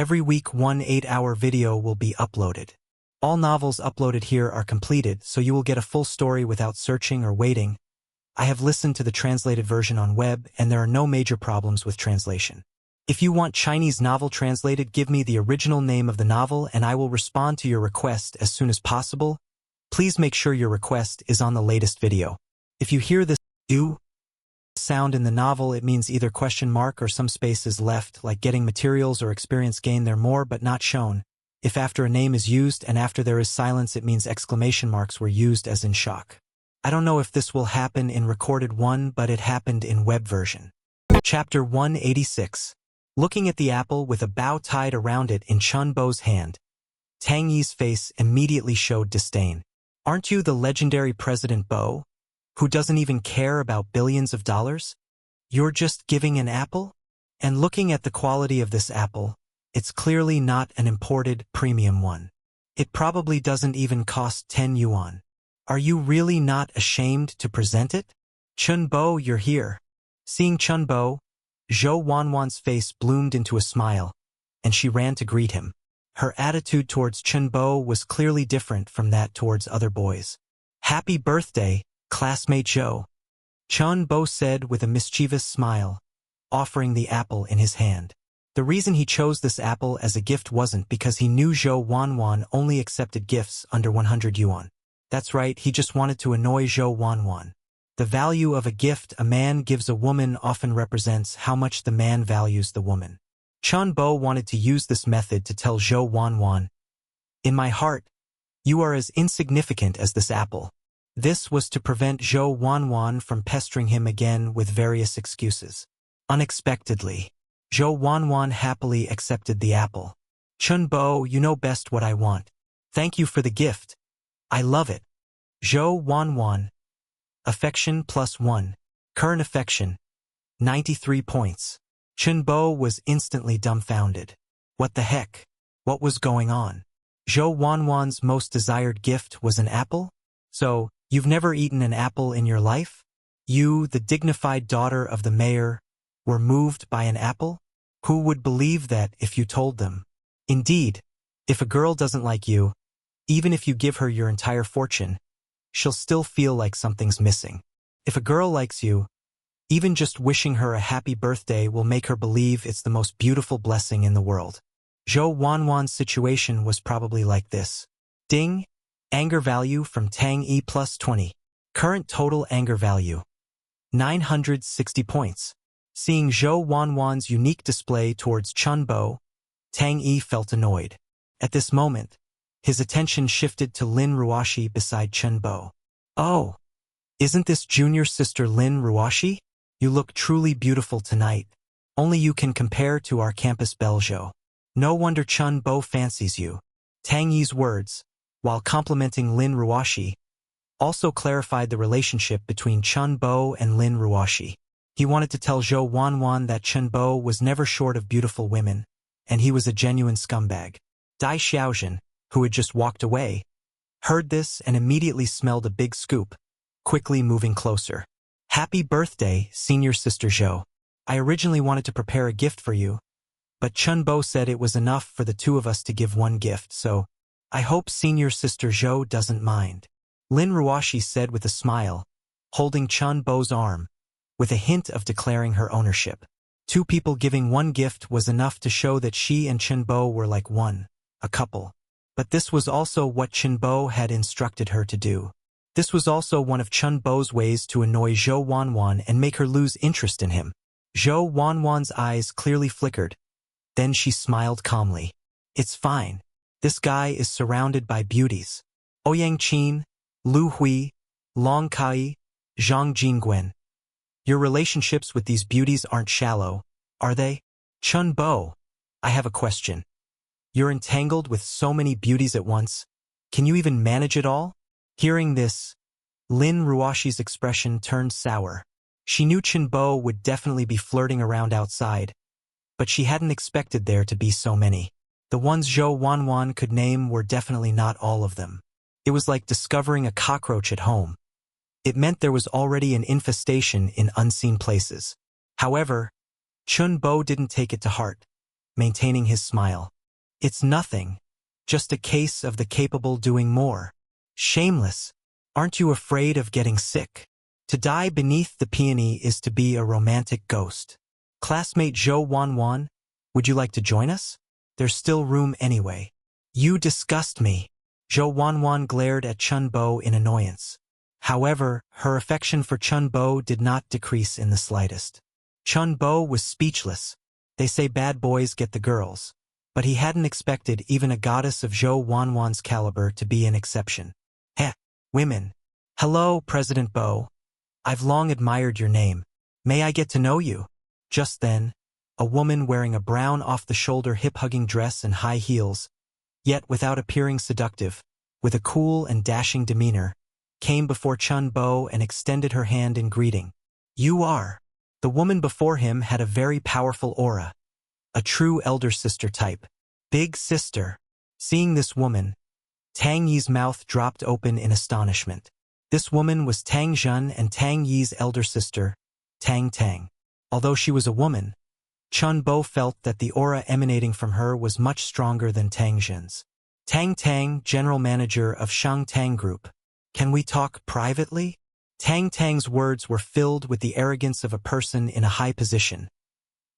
Every week, one 8-hour video will be uploaded. All novels uploaded here are completed, so you will get a full story without searching or waiting. I have listened to the translated version on web, and there are no major problems with translation. If you want Chinese novel translated, give me the original name of the novel and I will respond to your request as soon as possible. Please make sure your request is on the latest video. If you hear this "u" sound in the novel, it means either question mark or some space is left, like getting materials or experience gain there more but not shown. If after a name is used and after there is silence, it means exclamation marks were used as in shock. I don't know if this will happen in recorded one, but it happened in web version. Chapter 186. Looking at the apple with a bow tied around it in Chun Bo's hand, Tang Yi's face immediately showed disdain. Aren't you the legendary President Bo, who doesn't even care about billions of dollars? You're just giving an apple? And looking at the quality of this apple, it's clearly not an imported premium one. It probably doesn't even cost 10 yuan. Are you really not ashamed to present it? Chun Bo, you're here. Seeing Chun Bo, Zhou Wanwan's face bloomed into a smile, and she ran to greet him. Her attitude towards Chun Bo was clearly different from that towards other boys. Happy birthday, classmate Zhou, Chun Bo said with a mischievous smile, offering the apple in his hand. The reason he chose this apple as a gift wasn't because he knew Zhou Wanwan only accepted gifts under 100 yuan. That's right, he just wanted to annoy Zhou Wanwan. The value of a gift a man gives a woman often represents how much the man values the woman. Chun Bo wanted to use this method to tell Zhou Wanwan, "In my heart, you are as insignificant as this apple." This was to prevent Zhou Wanwan from pestering him again with various excuses. Unexpectedly, Zhou Wanwan happily accepted the apple. "Chun Bo, you know best what I want. Thank you for the gift. I love it." Zhou Wanwan. Affection +1. Current affection. 93 points. Chun Bo was instantly dumbfounded. What the heck? What was going on? Zhou Wanwan's most desired gift was an apple? So, you've never eaten an apple in your life? You, the dignified daughter of the mayor, were moved by an apple? Who would believe that if you told them? Indeed, if a girl doesn't like you, even if you give her your entire fortune, she'll still feel like something's missing. If a girl likes you, even just wishing her a happy birthday will make her believe it's the most beautiful blessing in the world. Zhou Wanwan's situation was probably like this. Ding! Anger value from Tang Yi +20. Current total anger value. 960 points. Seeing Zhou Wanwan's unique display towards Chun Bo, Tang Yi felt annoyed. At this moment, his attention shifted to Lin Ruoshi beside Chun Bo. "Oh, isn't this junior sister Lin Ruoshi? You look truly beautiful tonight. Only you can compare to our campus belle Zhou. No wonder Chun Bo fancies you." Tang Yi's words, while complimenting Lin Ruoshi, also clarified the relationship between Chun Bo and Lin Ruoshi. He wanted to tell Zhou Wanwan that Chun Bo was never short of beautiful women, and he was a genuine scumbag. Dai Xiaojun, who had just walked away, heard this and immediately smelled a big scoop, quickly moving closer. "Happy birthday, senior sister Zhou. I originally wanted to prepare a gift for you, but Chun Bo said it was enough for the two of us to give one gift, so I hope senior sister Zhou doesn't mind," Lin Ruoshi said with a smile, holding Chun Bo's arm, with a hint of declaring her ownership. Two people giving one gift was enough to show that she and Chun Bo were like one, a couple. But this was also what Chun Bo had instructed her to do. This was also one of Chun Bo's ways to annoy Zhou Wanwan and make her lose interest in him. Zhou Wanwan's eyes clearly flickered. Then she smiled calmly. "It's fine. This guy is surrounded by beauties. Ouyang Qin, Lu Hui, Long Kai, Zhang Jingguan. Your relationships with these beauties aren't shallow, are they? Chun Bo, I have a question. You're entangled with so many beauties at once. Can you even manage it all?" Hearing this, Lin Ruoshi's expression turned sour. She knew Chun Bo would definitely be flirting around outside, but she hadn't expected there to be so many. The ones Zhou Wanwan could name were definitely not all of them. It was like discovering a cockroach at home. It meant there was already an infestation in unseen places. However, Chun Bo didn't take it to heart. maintaining his smile. It's nothing. Just a case of the capable doing more. Shameless. Aren't you afraid of getting sick? To die beneath the peony is to be a romantic ghost. Classmate Zhou Wanwan, would you like to join us? There's still room anyway. You disgust me. Zhou Wanwan glared at Chun Bo in annoyance. However, her affection for Chun Bo did not decrease in the slightest. Chun Bo was speechless. They say bad boys get the girls. But he hadn't expected even a goddess of Zhou Wanwan's caliber to be an exception. Heh, women. Hello, President Bo. I've long admired your name. May I get to know you? Just then, a woman wearing a brown off-the-shoulder hip-hugging dress and high heels, yet without appearing seductive, with a cool and dashing demeanor, came before Chun Bo and extended her hand in greeting. You are. The woman before him had a very powerful aura. A true elder sister type. Big sister. Seeing this woman, Tang Yi's mouth dropped open in astonishment. This woman was Tang Zhen and Tang Yi's elder sister, Tang Tang. Although she was a woman, Chun Bo felt that the aura emanating from her was much stronger than Tang Zhen's. Tang Tang, general manager of Shang Tang Group. Can we talk privately? Tang Tang's words were filled with the arrogance of a person in a high position.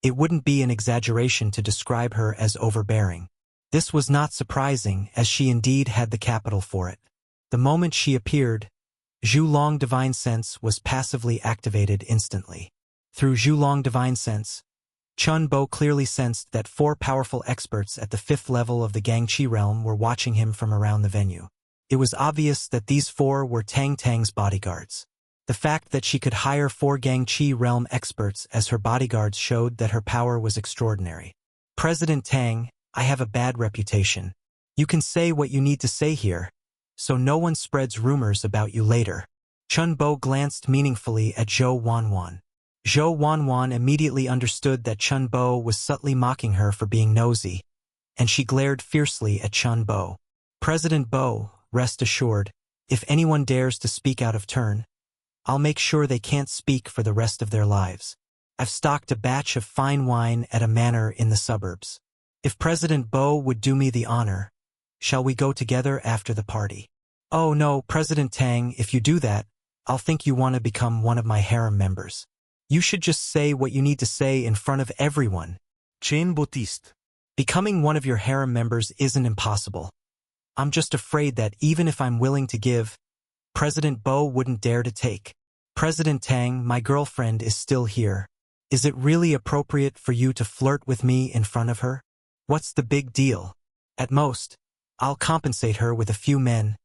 It wouldn't be an exaggeration to describe her as overbearing. This was not surprising, as she indeed had the capital for it. The moment she appeared, Zhulong Divine Sense was passively activated instantly. Through Zhulong Divine Sense, Chun Bo clearly sensed that 4 powerful experts at the 5th level of the Gangqi realm were watching him from around the venue. It was obvious that these 4 were Tang Tang's bodyguards. The fact that she could hire 4 Gangqi realm experts as her bodyguards showed that her power was extraordinary. President Tang, I have a bad reputation. You can say what you need to say here, so no one spreads rumors about you later. Chun Bo glanced meaningfully at Zhou Wanwan. Zhou Wanwan immediately understood that Chun Bo was subtly mocking her for being nosy, and she glared fiercely at Chun Bo. President Bo, rest assured, if anyone dares to speak out of turn, I'll make sure they can't speak for the rest of their lives. I've stocked a batch of fine wine at a manor in the suburbs. If President Bo would do me the honor, shall we go together after the party? Oh no, President Tang, if you do that, I'll think you want to become one of my harem members. You should just say what you need to say in front of everyone. Jean Bautiste. Becoming one of your harem members isn't impossible. I'm just afraid that even if I'm willing to give, President Bo wouldn't dare to take. President Tang, my girlfriend is still here. Is it really appropriate for you to flirt with me in front of her? What's the big deal? At most, I'll compensate her with a few men.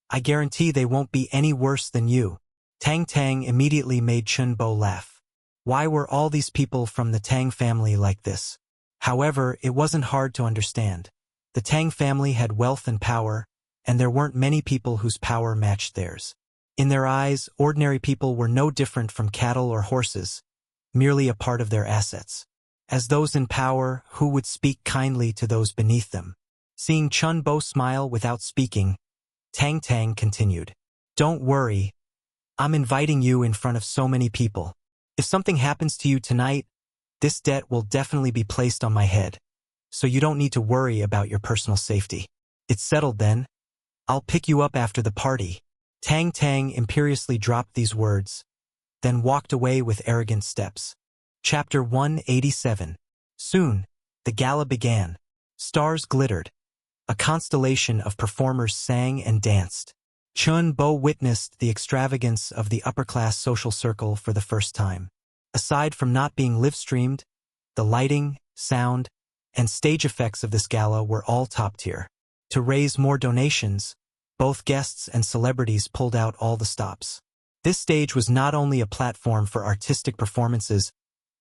I guarantee they won't be any worse than you. Tang Tang immediately made Chun Bo laugh. Why were all these people from the Tang family like this? However, it wasn't hard to understand. The Tang family had wealth and power, and there weren't many people whose power matched theirs. In their eyes, ordinary people were no different from cattle or horses, merely a part of their assets. As those in power, who would speak kindly to those beneath them? Seeing Chun Bo smile without speaking, Tang Tang continued. Don't worry. I'm inviting you in front of so many people. If something happens to you tonight, this debt will definitely be placed on my head. So you don't need to worry about your personal safety. It's settled then. I'll pick you up after the party. Tang Tang imperiously dropped these words, then walked away with arrogant steps. Chapter 187. Soon, the gala began. Stars glittered. A constellation of performers sang and danced. Chun Bo witnessed the extravagance of the upper-class social circle for the first time. Aside from not being live-streamed, the lighting, sound, and stage effects of this gala were all top-tier. To raise more donations, both guests and celebrities pulled out all the stops. This stage was not only a platform for artistic performances,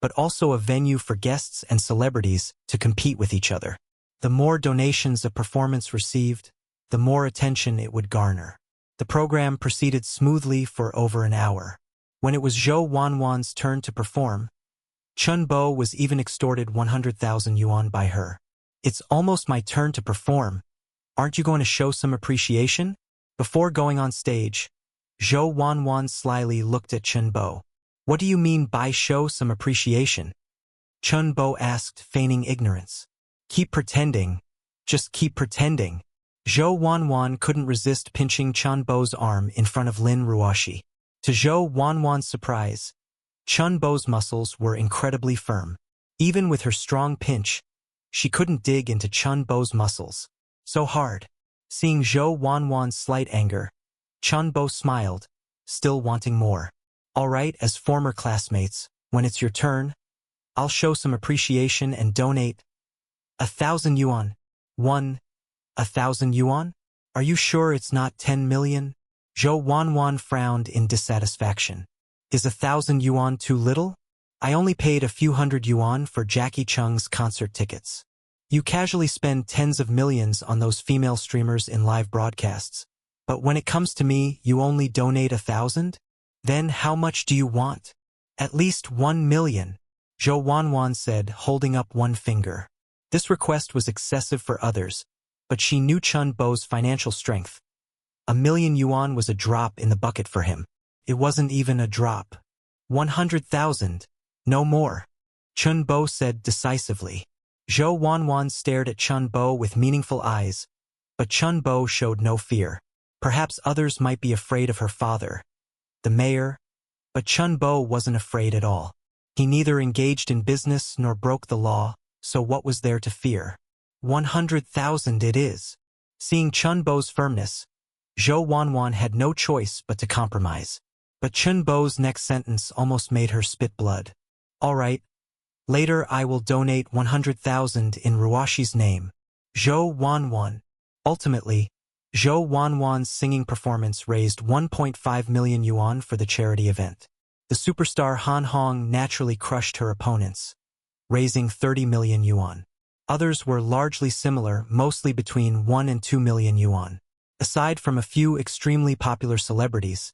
but also a venue for guests and celebrities to compete with each other. The more donations a performance received, the more attention it would garner. The program proceeded smoothly for over an hour. When it was Zhou Wanwan's turn to perform, Chun Bo was even extorted 100,000 yuan by her. It's almost my turn to perform. Aren't you going to show some appreciation? Before going on stage, Zhou Wanwan slyly looked at Chun Bo. What do you mean by show some appreciation? Chun Bo asked, feigning ignorance. Keep pretending. Just keep pretending. Zhou Wanwan couldn't resist pinching Chun Bo's arm in front of Lin Ruoshi. To Zhou Wanwan's surprise, Chun Bo's muscles were incredibly firm. Even with her strong pinch, she couldn't dig into Chun Bo's muscles. So hard. Seeing Zhou Wanwan's slight anger, Chun Bo smiled, still wanting more. All right, as former classmates, when it's your turn, I'll show some appreciation and donate 1,000 yuan. 1,000 yuan? Are you sure it's not 10 million? Zhou Wanwan frowned in dissatisfaction. Is 1,000 yuan too little? I only paid a few hundred yuan for Jackie Chung's concert tickets. You casually spend tens of millions on those female streamers in live broadcasts. But when it comes to me, you only donate 1,000? Then how much do you want? At least 1 million, Zhou Wanwan said, holding up one finger. This request was excessive for others, but she knew Chun Bo's financial strength. 1 million yuan was a drop in the bucket for him. It wasn't even a drop. 100,000. No more, Chun Bo said decisively. Zhou Wanwan stared at Chun Bo with meaningful eyes, but Chun Bo showed no fear. Perhaps others might be afraid of her father, the mayor, but Chun Bo wasn't afraid at all. He neither engaged in business nor broke the law, so what was there to fear? 100,000 it is. Seeing Chun Bo's firmness, Zhou Wanwan had no choice but to compromise. But Chun Bo's next sentence almost made her spit blood. All right. Later I will donate 100,000 in Ruoshi's name. Zhou Wanwan. Ultimately, Zhou Wanwan's singing performance raised 1.5 million yuan for the charity event. The superstar Han Hong naturally crushed her opponents, raising 30 million yuan. Others were largely similar, mostly between 1 and 2 million yuan. Aside from a few extremely popular celebrities,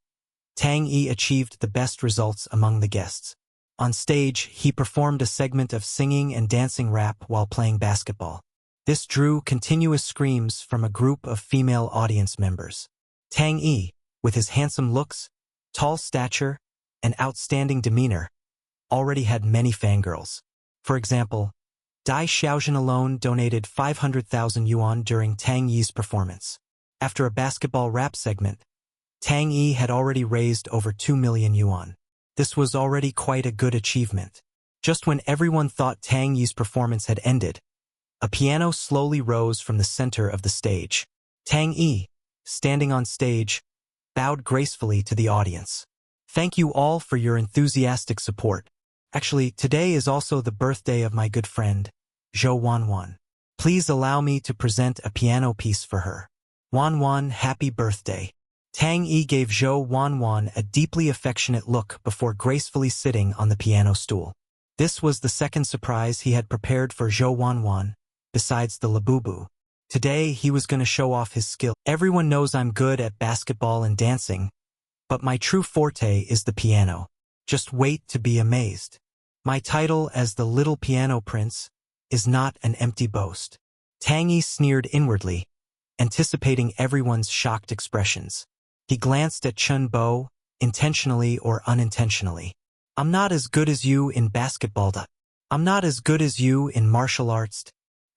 Tang Yi achieved the best results among the guests. On stage, he performed a segment of singing and dancing rap while playing basketball. This drew continuous screams from a group of female audience members. Tang Yi, with his handsome looks, tall stature, and outstanding demeanor, already had many fangirls. For example, Dai Xiaojun alone donated 500,000 yuan during Tang Yi's performance. After a basketball rap segment, Tang Yi had already raised over 2 million yuan. This was already quite a good achievement. Just when everyone thought Tang Yi's performance had ended, a piano slowly rose from the center of the stage. Tang Yi, standing on stage, bowed gracefully to the audience. Thank you all for your enthusiastic support. Actually, today is also the birthday of my good friend, Zhou Wanwan. Please allow me to present a piano piece for her. Wanwan, happy birthday. Tang Yi gave Zhou Wanwan a deeply affectionate look before gracefully sitting on the piano stool. This was the second surprise he had prepared for Zhou Wanwan, besides the labubu. Today he was going to show off his skill. Everyone knows I'm good at basketball and dancing, but my true forte is the piano. Just wait to be amazed. My title as the Little Piano Prince is not an empty boast. Tang Yi sneered inwardly, anticipating everyone's shocked expressions. He glanced at Chun Bo, intentionally or unintentionally. I'm not as good as you in basketball. I'm not as good as you in martial arts.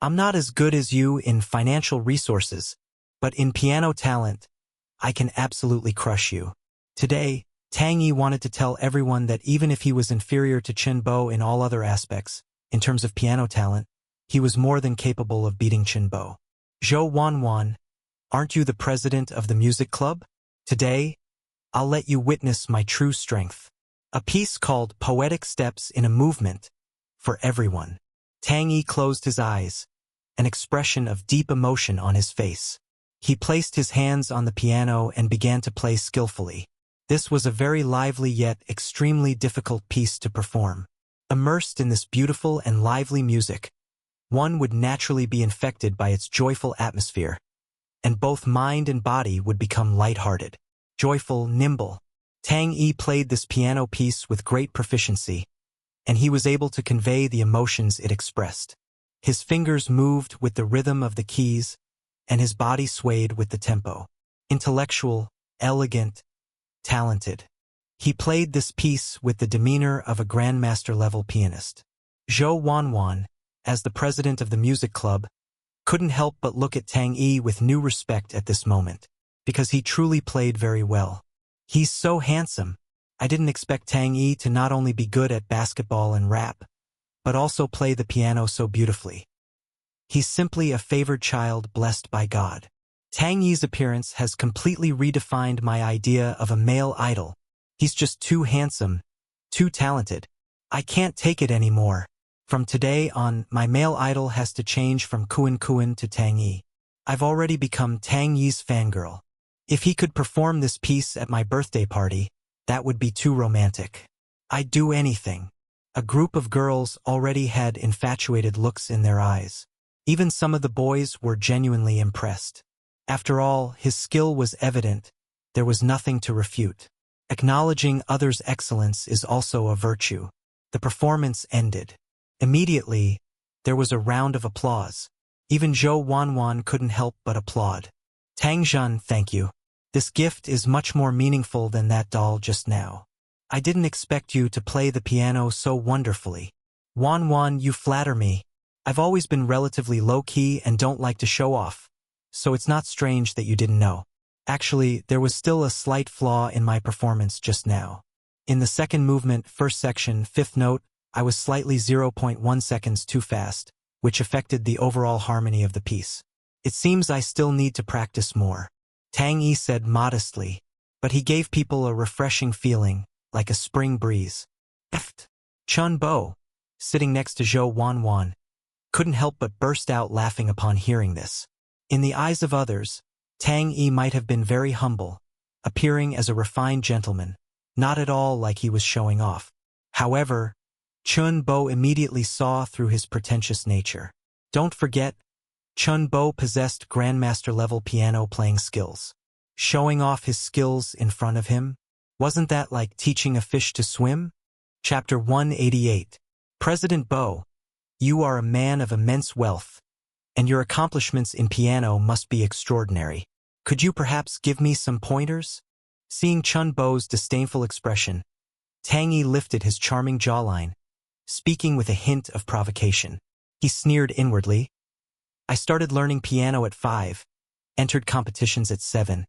I'm not as good as you in financial resources, but in piano talent, I can absolutely crush you. Today, Tang Yi wanted to tell everyone that even if he was inferior to Chun Bo in all other aspects, in terms of piano talent, he was more than capable of beating Chun Bo. Zhou Wanwan, aren't you the president of the music club? Today, I'll let you witness my true strength. A piece called Poetic Steps in a Movement, for everyone. Tang Yi closed his eyes, an expression of deep emotion on his face. He placed his hands on the piano and began to play skillfully. This was a very lively yet extremely difficult piece to perform. Immersed in this beautiful and lively music, one would naturally be infected by its joyful atmosphere, and both mind and body would become light-hearted, joyful, nimble. Tang Yi played this piano piece with great proficiency, and he was able to convey the emotions it expressed. His fingers moved with the rhythm of the keys, and his body swayed with the tempo. Intellectual, elegant, talented. He played this piece with the demeanor of a grandmaster-level pianist. Zhou Wanwan, as the president of the music club, couldn't help but look at Tang Yi with new respect at this moment, because he truly played very well. He's so handsome. I didn't expect Tang Yi to not only be good at basketball and rap, but also play the piano so beautifully. He's simply a favored child blessed by God. Tang Yi's appearance has completely redefined my idea of a male idol. He's just too handsome, too talented. I can't take it anymore. From today on, my male idol has to change from Kuan Kuan to Tang Yi. I've already become Tang Yi's fangirl. If he could perform this piece at my birthday party, that would be too romantic. I'd do anything. A group of girls already had infatuated looks in their eyes. Even some of the boys were genuinely impressed. After all, his skill was evident. There was nothing to refute. Acknowledging others' excellence is also a virtue. The performance ended. Immediately, there was a round of applause. Even Zhou Wanwan couldn't help but applaud. Tang Zhan, thank you. This gift is much more meaningful than that doll just now. I didn't expect you to play the piano so wonderfully. Wanwan, you flatter me. I've always been relatively low-key and don't like to show off, so it's not strange that you didn't know. Actually, there was still a slight flaw in my performance just now. In the second movement, first section, fifth note, I was slightly 0.1 seconds too fast, which affected the overall harmony of the piece. It seems I still need to practice more. Tang Yi said modestly, but he gave people a refreshing feeling, like a spring breeze. Chun Bo, sitting next to Zhou Wanwan, couldn't help but burst out laughing upon hearing this. In the eyes of others, Tang Yi might have been very humble, appearing as a refined gentleman, not at all like he was showing off. However, Chun Bo immediately saw through his pretentious nature. Don't forget, Chun Bo possessed grandmaster-level piano-playing skills. Showing off his skills in front of him? Wasn't that like teaching a fish to swim? Chapter 188. President Bo, you are a man of immense wealth, and your accomplishments in piano must be extraordinary. Could you perhaps give me some pointers? Seeing Chun Bo's disdainful expression, Tang Yi lifted his charming jawline, speaking with a hint of provocation. He sneered inwardly. I started learning piano at 5, entered competitions at 7,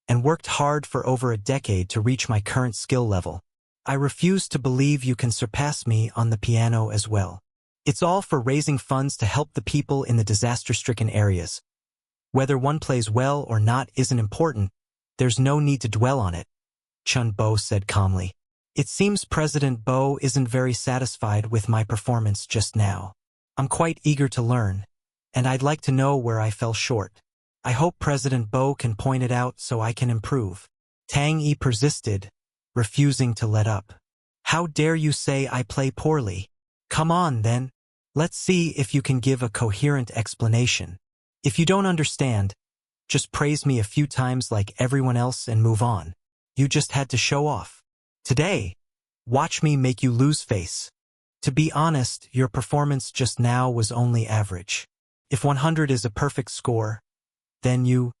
and worked hard for over a decade to reach my current skill level. I refuse to believe you can surpass me on the piano as well. It's all for raising funds to help the people in the disaster-stricken areas. Whether one plays well or not isn't important. There's no need to dwell on it, Chun Bo said calmly. It seems President Bo isn't very satisfied with my performance just now. I'm quite eager to learn, and I'd like to know where I fell short. I hope President Bo can point it out so I can improve. Tang Yi persisted, refusing to let up. How dare you say I play poorly? Come on, then. Let's see if you can give a coherent explanation. If you don't understand, just praise me a few times like everyone else and move on. You just had to show off. Today, watch me make you lose face. To be honest, your performance just now was only average. If 100 is a perfect score, then you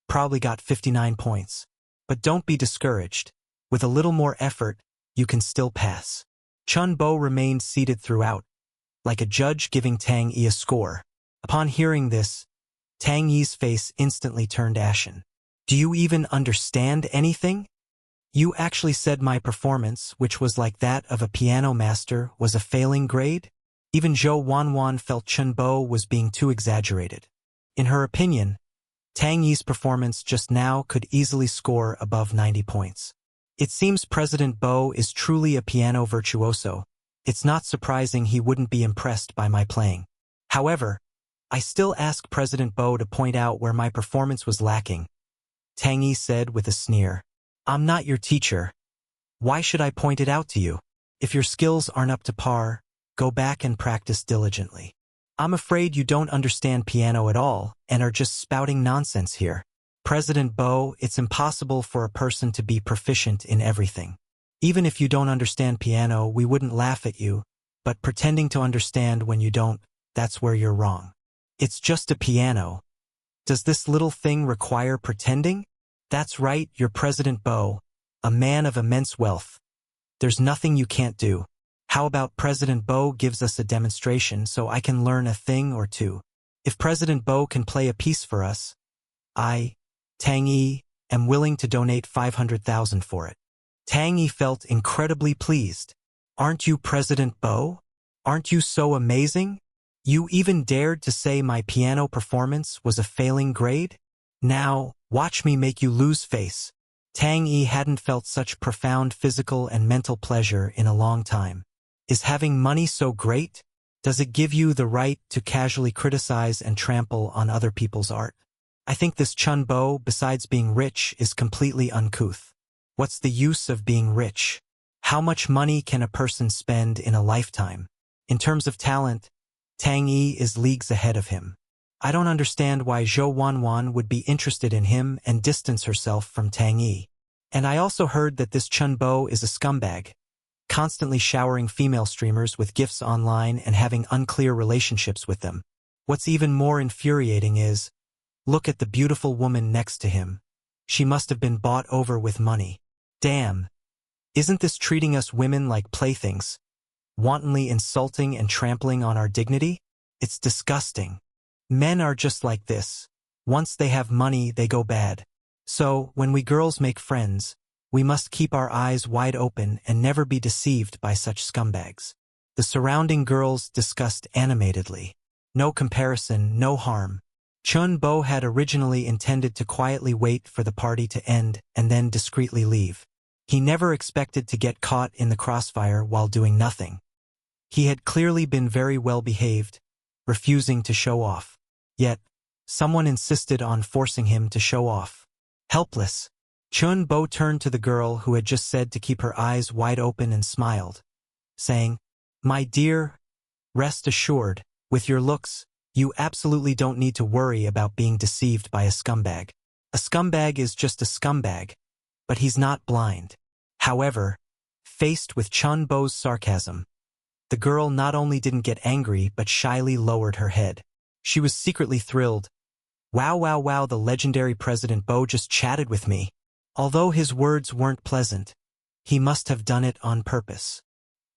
probably got 59 points. But don't be discouraged. With a little more effort, you can still pass. Chun Bo remained seated throughout, like a judge giving Tang Yi a score. Upon hearing this, Tang Yi's face instantly turned ashen. Do you even understand anything? You actually said my performance, which was like that of a piano master, was a failing grade? Even Zhou Wanwan felt Chun Bo was being too exaggerated. In her opinion, Tang Yi's performance just now could easily score above 90 points. It seems President Bo is truly a piano virtuoso. It's not surprising he wouldn't be impressed by my playing. However, I still ask President Bo to point out where my performance was lacking. Tang Yi said with a sneer. I'm not your teacher. Why should I point it out to you? If your skills aren't up to par, go back and practice diligently. I'm afraid you don't understand piano at all and are just spouting nonsense here. President Bo, it's impossible for a person to be proficient in everything. Even if you don't understand piano, we wouldn't laugh at you, but pretending to understand when you don't, that's where you're wrong. It's just a piano. Does this little thing require pretending? That's right, you're President Bo, a man of immense wealth. There's nothing you can't do. How about President Bo gives us a demonstration so I can learn a thing or two? If President Bo can play a piece for us, I, Tang Yi, am willing to donate 500,000 for it. Tang Yi felt incredibly pleased. Aren't you President Bo? Aren't you so amazing? You even dared to say my piano performance was a failing grade? Now, watch me make you lose face. Tang Yi hadn't felt such profound physical and mental pleasure in a long time. Is having money so great? Does it give you the right to casually criticize and trample on other people's art? I think this Chun Bo, besides being rich, is completely uncouth. What's the use of being rich? How much money can a person spend in a lifetime? In terms of talent, Tang Yi is leagues ahead of him. I don't understand why Zhou Wanwan would be interested in him and distance herself from Tang Yi. And I also heard that this Chun Bo is a scumbag, constantly showering female streamers with gifts online and having unclear relationships with them. What's even more infuriating is, look at the beautiful woman next to him. She must have been bought over with money. Damn. Isn't this treating us women like playthings? Wantonly insulting and trampling on our dignity? It's disgusting. Men are just like this. Once they have money, they go bad. So, when we girls make friends, we must keep our eyes wide open and never be deceived by such scumbags. The surrounding girls discussed animatedly. No comparison, no harm. Chun Bo had originally intended to quietly wait for the party to end and then discreetly leave. He never expected to get caught in the crossfire while doing nothing. He had clearly been very well behaved, refusing to show off. Yet, someone insisted on forcing him to show off. Helpless, Chun Bo turned to the girl who had just said to keep her eyes wide open and smiled, saying, "My dear, rest assured, with your looks, you absolutely don't need to worry about being deceived by a scumbag. A scumbag is just a scumbag, but he's not blind." However, faced with Chun Bo's sarcasm, the girl not only didn't get angry but shyly lowered her head. She was secretly thrilled. Wow, wow, wow, the legendary President Bo just chatted with me. Although his words weren't pleasant, he must have done it on purpose.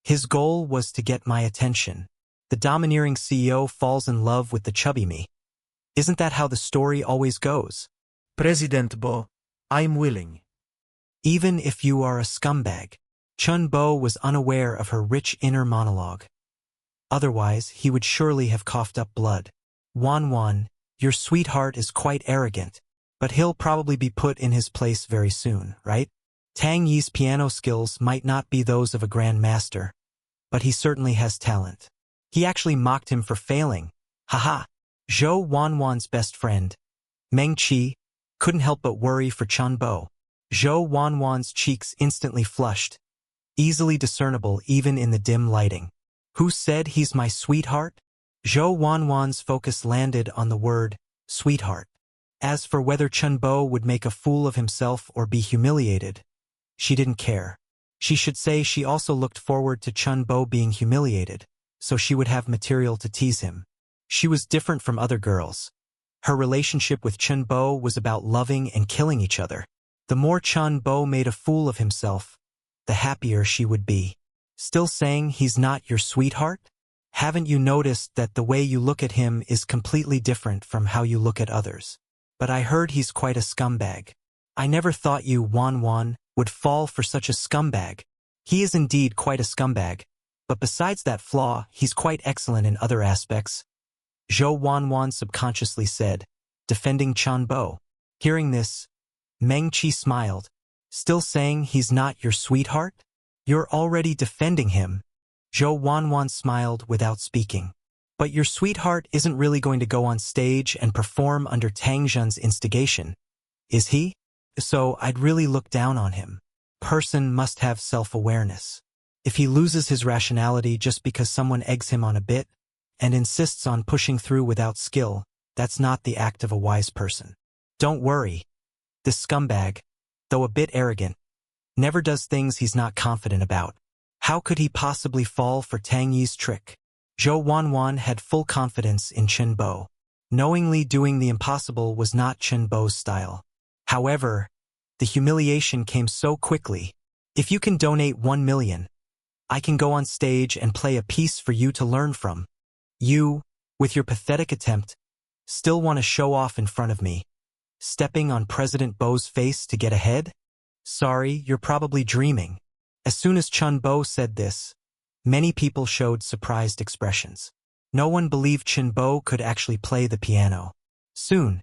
His goal was to get my attention. The domineering CEO falls in love with the chubby me. Isn't that how the story always goes? President Bo, I'm willing. Even if you are a scumbag. Chun Bo was unaware of her rich inner monologue. Otherwise, he would surely have coughed up blood. Wanwan, your sweetheart is quite arrogant, but he'll probably be put in his place very soon, right? Tang Yi's piano skills might not be those of a grand master, but he certainly has talent. He actually mocked him for failing. Haha. Zhou Wanwan's best friend, Meng Qi, couldn't help but worry for Chun Bo. Zhou Wanwan's cheeks instantly flushed, easily discernible even in the dim lighting. Who said he's my sweetheart? Zhou Wanwan's focus landed on the word, sweetheart. As for whether Chun Bo would make a fool of himself or be humiliated, she didn't care. She should say she also looked forward to Chun Bo being humiliated, so she would have material to tease him. She was different from other girls. Her relationship with Chun Bo was about loving and killing each other. The more Chun Bo made a fool of himself, the happier she would be. Still saying he's not your sweetheart? Haven't you noticed that the way you look at him is completely different from how you look at others? But I heard he's quite a scumbag. I never thought you, Wanwan, would fall for such a scumbag. He is indeed quite a scumbag, but besides that flaw, he's quite excellent in other aspects, Zhou Wanwan subconsciously said, defending Chun Bo. Hearing this, Meng Qi smiled. Still saying he's not your sweetheart? You're already defending him. Zhou Wanwan smiled without speaking. But your sweetheart isn't really going to go on stage and perform under Tang Zhen's instigation, is he? So I'd really look down on him. Person must have self-awareness. If he loses his rationality just because someone eggs him on a bit and insists on pushing through without skill, that's not the act of a wise person. Don't worry. This scumbag, though a bit arrogant, never does things he's not confident about. How could he possibly fall for Tang Yi's trick? Zhou Wanwan had full confidence in Chun Bo. Knowingly doing the impossible was not Chun Bo's style. However, the humiliation came so quickly. If you can donate 1 million, I can go on stage and play a piece for you to learn from. You, with your pathetic attempt, still want to show off in front of me, stepping on President Bo's face to get ahead? Sorry, you're probably dreaming. As soon as Chun Bo said this, many people showed surprised expressions. No one believed Chun Bo could actually play the piano. Soon,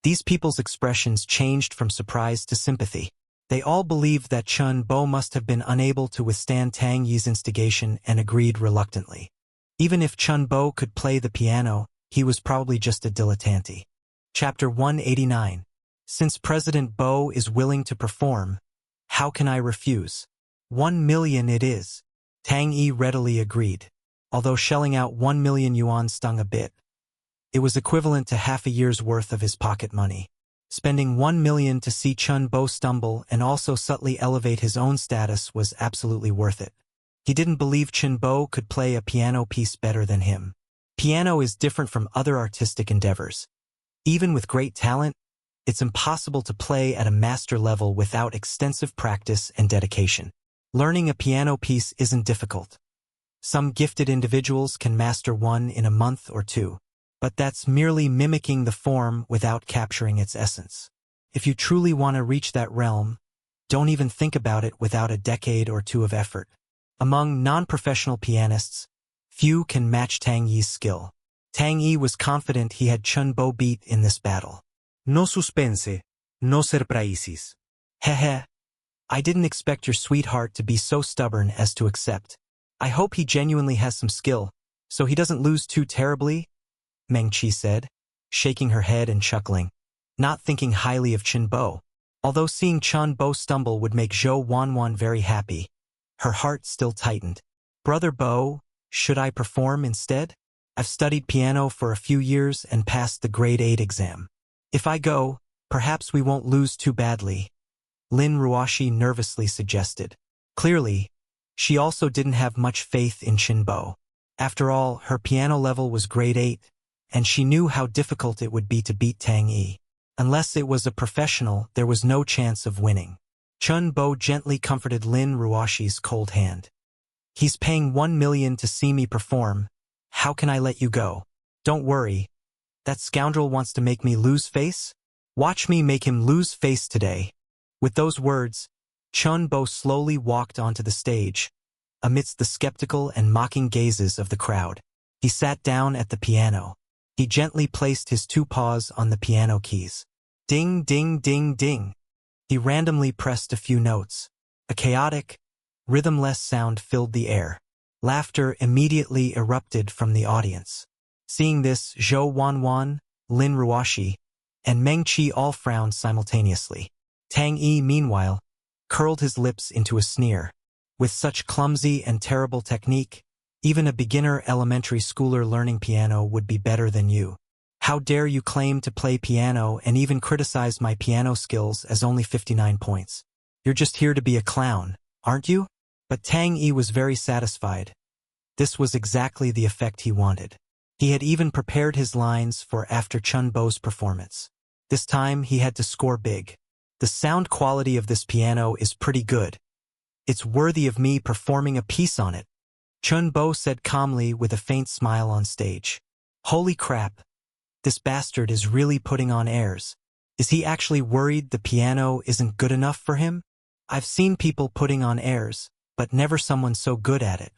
these people's expressions changed from surprise to sympathy. They all believed that Chun Bo must have been unable to withstand Tang Yi's instigation and agreed reluctantly. Even if Chun Bo could play the piano, he was probably just a dilettante. Chapter 189. Since President Bo is willing to perform, how can I refuse? 1 million it is. Tang Yi readily agreed. Although shelling out 1 million yuan stung a bit, it was equivalent to half a year's worth of his pocket money. Spending 1 million to see Chun Bo stumble and also subtly elevate his own status was absolutely worth it. He didn't believe Chun Bo could play a piano piece better than him. Piano is different from other artistic endeavors. Even with great talent, it's impossible to play at a master level without extensive practice and dedication. Learning a piano piece isn't difficult. Some gifted individuals can master one in a month or two. But that's merely mimicking the form without capturing its essence. If you truly want to reach that realm, don't even think about it without a decade or two of effort. Among non-professional pianists, few can match Tang Yi's skill. Tang Yi was confident he had Chun Bo beat in this battle. No suspense, no surprises. Heh. I didn't expect your sweetheart to be so stubborn as to accept. I hope he genuinely has some skill, so he doesn't lose too terribly, Meng Qi said, shaking her head and chuckling, not thinking highly of Chun Bo. Although seeing Chun Bo stumble would make Zhou Wanwan very happy, her heart still tightened. Brother Bo, should I perform instead? I've studied piano for a few years and passed the grade 8 exam. If I go, perhaps we won't lose too badly, Lin Ruoshi nervously suggested. Clearly, she also didn't have much faith in Chun Bo. After all, her piano level was grade 8, and she knew how difficult it would be to beat Tang Yi. Unless it was a professional, there was no chance of winning. Chun Bo gently comforted Lin Ruoshi's cold hand. He's paying 1 million to see me perform. How can I let you go? Don't worry. That scoundrel wants to make me lose face? Watch me make him lose face today. With those words, Chun Bo slowly walked onto the stage, amidst the skeptical and mocking gazes of the crowd. He sat down at the piano. He gently placed his 2 paws on the piano keys. Ding, ding, ding, ding. He randomly pressed a few notes. A chaotic, rhythmless sound filled the air. Laughter immediately erupted from the audience. Seeing this, Zhou Wanwan, Lin Ruoshi, and Meng Qi all frowned simultaneously. Tang Yi, meanwhile, curled his lips into a sneer. With such clumsy and terrible technique, even a beginner elementary schooler learning piano would be better than you. How dare you claim to play piano and even criticize my piano skills as only 59 points? You're just here to be a clown, aren't you? But Tang Yi was very satisfied. This was exactly the effect he wanted. He had even prepared his lines for after Chun Bo's performance. This time he had to score big. The sound quality of this piano is pretty good. It's worthy of me performing a piece on it, Chun Bo said calmly with a faint smile on stage. Holy crap. This bastard is really putting on airs. Is he actually worried the piano isn't good enough for him? I've seen people putting on airs, but never someone so good at it.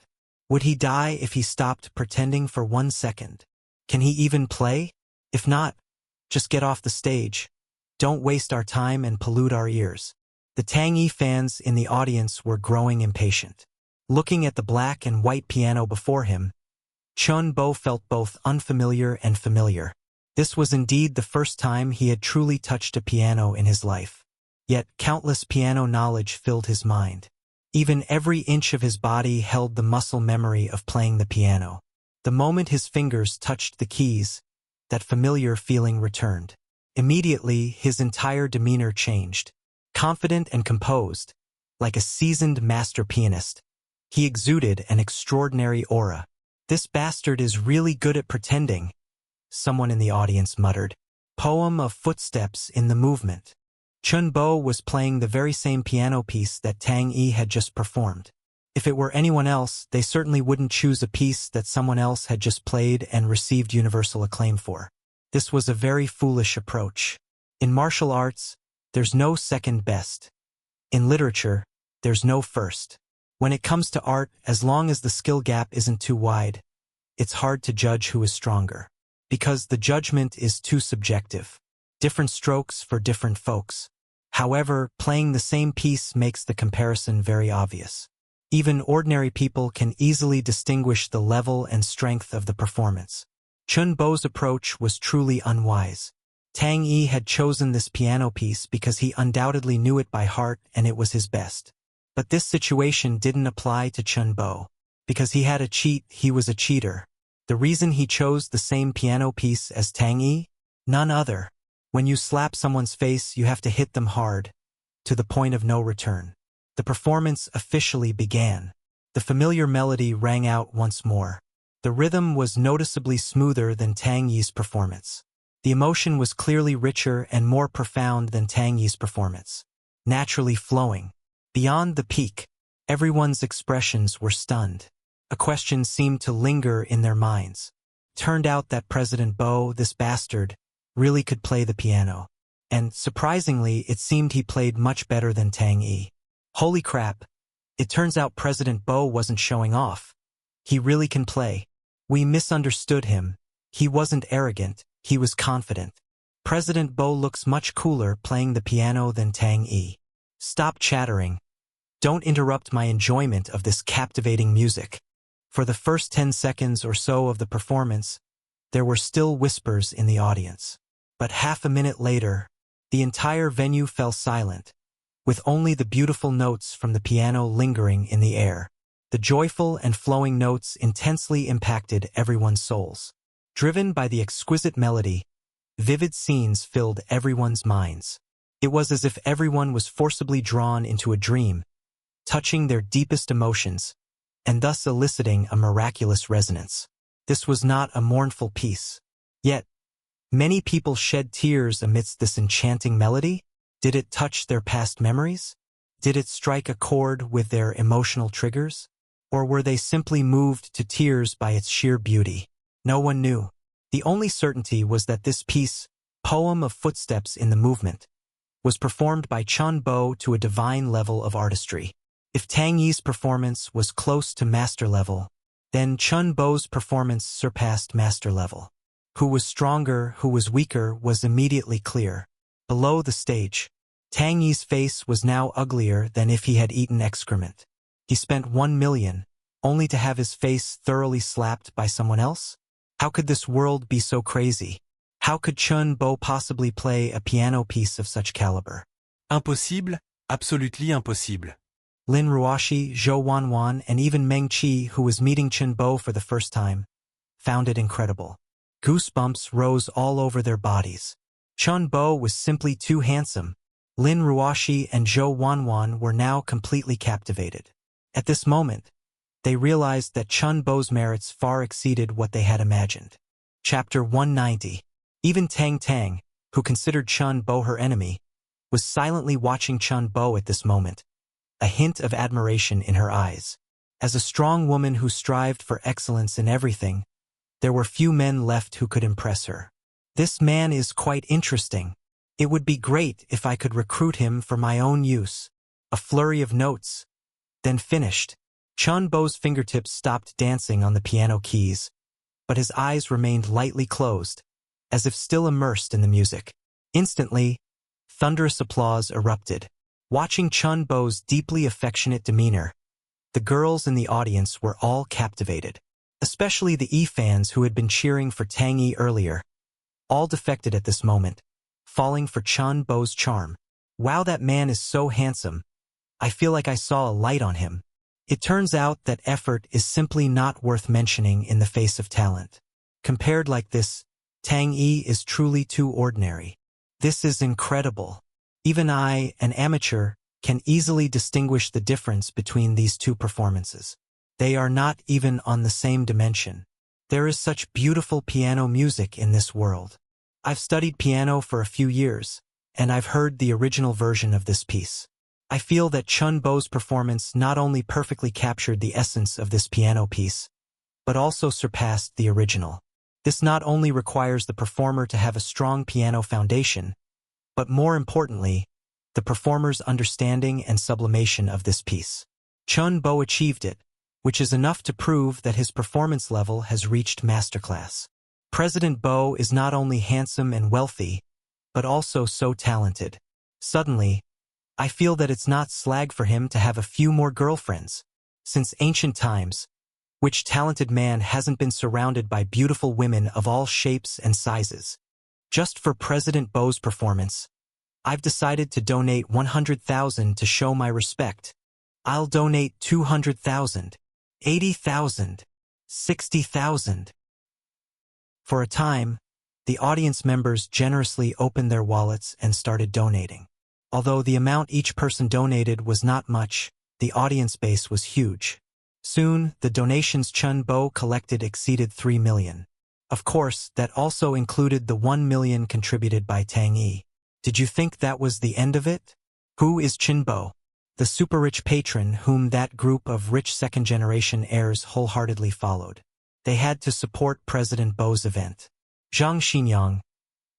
Would he die if he stopped pretending for 1 second? Can he even play? If not, just get off the stage. Don't waste our time and pollute our ears. The Tang Yi fans in the audience were growing impatient. Looking at the black and white piano before him, Chun Bo felt both unfamiliar and familiar. This was indeed the first time he had truly touched a piano in his life. Yet countless piano knowledge filled his mind. Even every inch of his body held the muscle memory of playing the piano. The moment his fingers touched the keys, that familiar feeling returned. Immediately, his entire demeanor changed. Confident and composed, like a seasoned master pianist, he exuded an extraordinary aura. This bastard is really good at pretending, someone in the audience muttered. Poem of footsteps in the movement. Chun Bo was playing the very same piano piece that Tang Yi had just performed. If it were anyone else, they certainly wouldn't choose a piece that someone else had just played and received universal acclaim for. This was a very foolish approach. In martial arts, there's no second best. In literature, there's no first. When it comes to art, as long as the skill gap isn't too wide, it's hard to judge who is stronger. Because the judgment is too subjective. Different strokes for different folks. However, playing the same piece makes the comparison very obvious. Even ordinary people can easily distinguish the level and strength of the performance. Chun Bo's approach was truly unwise. Tang Yi had chosen this piano piece because he undoubtedly knew it by heart and it was his best. But this situation didn't apply to Chun Bo. Because he had a cheat, he was a cheater. The reason he chose the same piano piece as Tang Yi? None other. When you slap someone's face, you have to hit them hard, to the point of no return. The performance officially began. The familiar melody rang out once more. The rhythm was noticeably smoother than Tang Yi's performance. The emotion was clearly richer and more profound than Tang Yi's performance. Naturally flowing. Beyond the peak, everyone's expressions were stunned. A question seemed to linger in their minds. Turned out that President Bo, this bastard, really could play the piano. And, surprisingly, it seemed he played much better than Tang Yi. Holy crap, it turns out President Bo wasn't showing off. He really can play. We misunderstood him. He wasn't arrogant, he was confident. President Bo looks much cooler playing the piano than Tang Yi. Stop chattering. Don't interrupt my enjoyment of this captivating music. For the first 10 seconds or so of the performance, there were still whispers in the audience. But half a minute later, the entire venue fell silent, with only the beautiful notes from the piano lingering in the air. The joyful and flowing notes intensely impacted everyone's souls. Driven by the exquisite melody, vivid scenes filled everyone's minds. It was as if everyone was forcibly drawn into a dream, touching their deepest emotions, and thus eliciting a miraculous resonance. This was not a mournful piece. Yet, many people shed tears amidst this enchanting melody. Did it touch their past memories? Did it strike a chord with their emotional triggers? Or were they simply moved to tears by its sheer beauty? No one knew. The only certainty was that this piece, Poem of Footsteps in the Movement, was performed by Chun Bo to a divine level of artistry. If Tang Yi's performance was close to master level, then Chun Bo's performance surpassed master level. Who was stronger, who was weaker, was immediately clear. Below the stage, Tang Yi's face was now uglier than if he had eaten excrement. He spent 1 million, only to have his face thoroughly slapped by someone else? How could this world be so crazy? How could Chun Bo possibly play a piano piece of such caliber? Impossible, absolutely impossible. Lin Ruoshi, Zhou Wanwan, and even Meng Qi, who was meeting Chun Bo for the first time, found it incredible. Goosebumps rose all over their bodies. Chun Bo was simply too handsome. Lin Ruoshi and Zhou Wanwan were now completely captivated. At this moment, they realized that Chun Bo's merits far exceeded what they had imagined. Chapter 190. Even Tang Tang, who considered Chun Bo her enemy, was silently watching Chun Bo at this moment, a hint of admiration in her eyes. As a strong woman who strived for excellence in everything, there were few men left who could impress her. This man is quite interesting. It would be great if I could recruit him for my own use. A flurry of notes. Then finished. Chun Bo's fingertips stopped dancing on the piano keys, but his eyes remained lightly closed, as if still immersed in the music. Instantly, thunderous applause erupted. Watching Chun Bo's deeply affectionate demeanor, the girls in the audience were all captivated. Especially the E fans who had been cheering for Tang Yi earlier. All defected at this moment, falling for Chun Bo's charm. Wow, that man is so handsome. I feel like I saw a light on him. It turns out that effort is simply not worth mentioning in the face of talent. Compared like this, Tang Yi is truly too ordinary. This is incredible. Even I, an amateur, can easily distinguish the difference between these two performances. They are not even on the same dimension. There is such beautiful piano music in this world. I've studied piano for a few years, and I've heard the original version of this piece. I feel that Chun Bo's performance not only perfectly captured the essence of this piano piece, but also surpassed the original. This not only requires the performer to have a strong piano foundation, but more importantly, the performer's understanding and sublimation of this piece. Chun Bo achieved it, which is enough to prove that his performance level has reached masterclass. President Bo is not only handsome and wealthy, but also so talented. Suddenly, I feel that it's not slag for him to have a few more girlfriends. Since ancient times, which talented man hasn't been surrounded by beautiful women of all shapes and sizes? Just for President Bo's performance, I've decided to donate 100,000 to show my respect. I'll donate 200,000, 80,000, 60,000. For a time, the audience members generously opened their wallets and started donating. Although the amount each person donated was not much, the audience base was huge. Soon, the donations Chun Bo collected exceeded 3 million. Of course, that also included the 1 million contributed by Tang Yi. Did you think that was the end of it? Who is Chun Bo? The super-rich patron whom that group of rich second-generation heirs wholeheartedly followed. They had to support President Bo's event. Zhang Xinyang,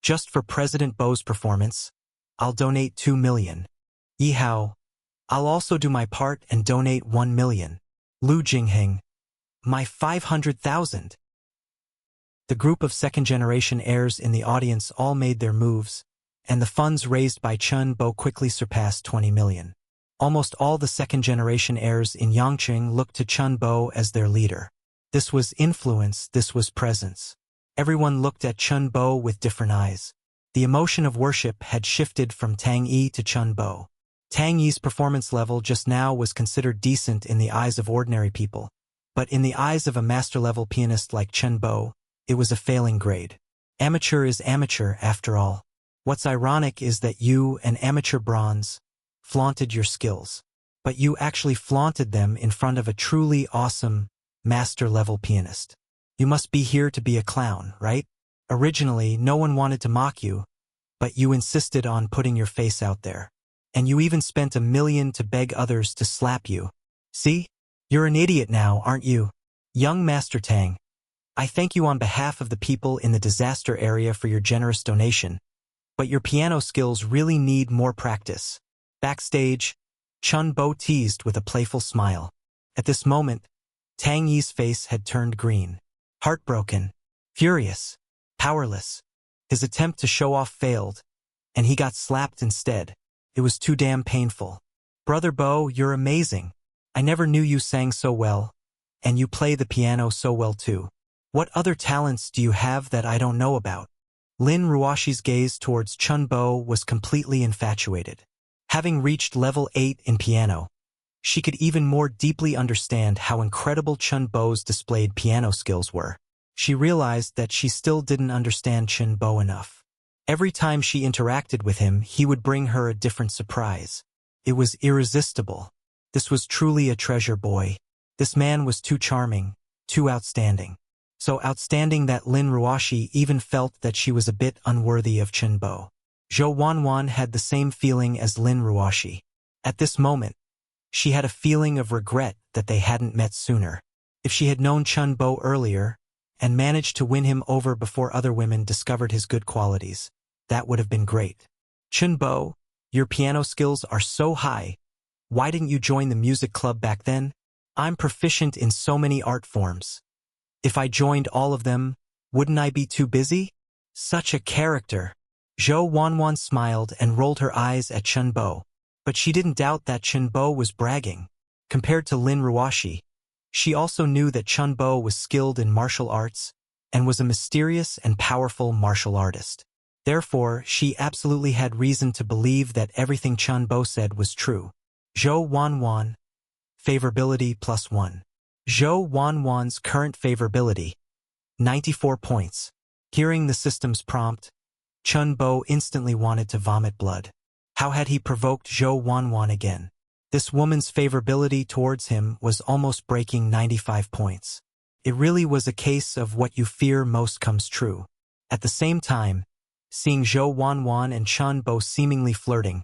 just for President Bo's performance, I'll donate 2 million. Yi Hao, I'll also do my part and donate 1 million. Lu Jingheng, my 500,000. The group of second-generation heirs in the audience all made their moves, and the funds raised by Chun Bo quickly surpassed 20 million. Almost all the second-generation heirs in Yangqing looked to Chun Bo as their leader. This was influence, this was presence. Everyone looked at Chun Bo with different eyes. The emotion of worship had shifted from Tang Yi to Chun Bo. Tang Yi's performance level just now was considered decent in the eyes of ordinary people, but in the eyes of a master-level pianist like Chun Bo, it was a failing grade. Amateur is amateur, after all. What's ironic is that you, an amateur bronze, flaunted your skills, but you actually flaunted them in front of a truly awesome, master-level pianist. You must be here to be a clown, right? Originally, no one wanted to mock you, but you insisted on putting your face out there. And you even spent 1 million to beg others to slap you. See? You're an idiot now, aren't you? Young Master Tang, I thank you on behalf of the people in the disaster area for your generous donation, but your piano skills really need more practice. Backstage, Chun Bo teased with a playful smile. At this moment, Tang Yi's face had turned green. Heartbroken, furious, powerless. His attempt to show off failed, and he got slapped instead. It was too damn painful. Brother Bo, you're amazing. I never knew you sang so well, and you play the piano so well too. What other talents do you have that I don't know about? Lin Ruoshi's gaze towards Chun Bo was completely infatuated. Having reached level 8 in piano, she could even more deeply understand how incredible Chun Bo's displayed piano skills were. She realized that she still didn't understand Chun Bo enough. Every time she interacted with him, he would bring her a different surprise. It was irresistible. This was truly a treasure boy. This man was too charming, too outstanding. So outstanding that Lin Ruoshi even felt that she was a bit unworthy of Chun Bo. Zhou Wanwan had the same feeling as Lin Ruoshi. At this moment, she had a feeling of regret that they hadn't met sooner. If she had known Chun Bo earlier, and managed to win him over before other women discovered his good qualities, that would have been great. Chun Bo, your piano skills are so high. Why didn't you join the music club back then? I'm proficient in so many art forms. If I joined all of them, wouldn't I be too busy? Such a character. Zhou Wanwan smiled and rolled her eyes at Chun Bo. But she didn't doubt that Chun Bo was bragging. Compared to Lin Ruoshi, she also knew that Chun Bo was skilled in martial arts and was a mysterious and powerful martial artist. Therefore, she absolutely had reason to believe that everything Chun Bo said was true. Zhou Wanwan, favorability +1. Zhou Wanwan's current favorability, 94 points. Hearing the system's prompt, Chun Bo instantly wanted to vomit blood. How had he provoked Zhou Wanwan again? This woman's favorability towards him was almost breaking 95 points. It really was a case of what you fear most comes true. At the same time, seeing Zhou Wanwan and Chun Bo seemingly flirting,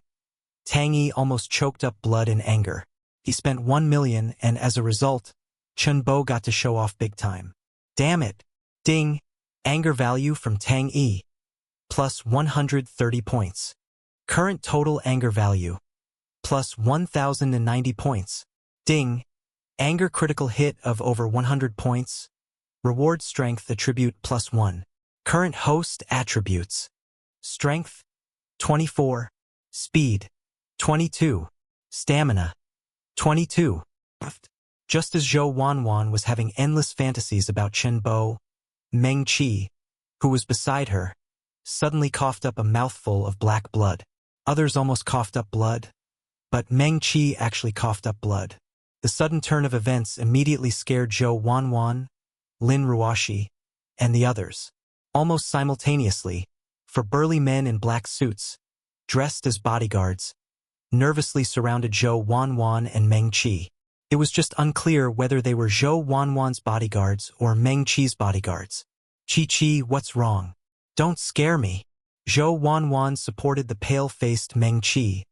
Tang Yi almost choked up blood in anger. He spent 1 million and as a result, Chen Bo got to show off big time. Damn it. Ding. Anger value from Tang Yi. Plus 130 points. Current total anger value. Plus 1,090 points. Ding. Anger critical hit of over 100 points. Reward strength attribute plus 1. Current host attributes. Strength 24. Speed 22. Stamina 22. Just as Zhou Wanwan was having endless fantasies about Chen Bo, Meng Qi, who was beside her, suddenly coughed up a mouthful of black blood. Others almost coughed up blood, but Meng Qi actually coughed up blood. The sudden turn of events immediately scared Zhou Wanwan, Lin Ruoshi, and the others. Almost simultaneously, for burly men in black suits, dressed as bodyguards, nervously surrounded Zhou Wanwan and Meng Qi. It was just unclear whether they were Zhou Wanwan's bodyguards or Meng Qi's bodyguards. Qi, what's wrong? Don't scare me. Zhou Wanwan supported the pale-faced Meng Qi,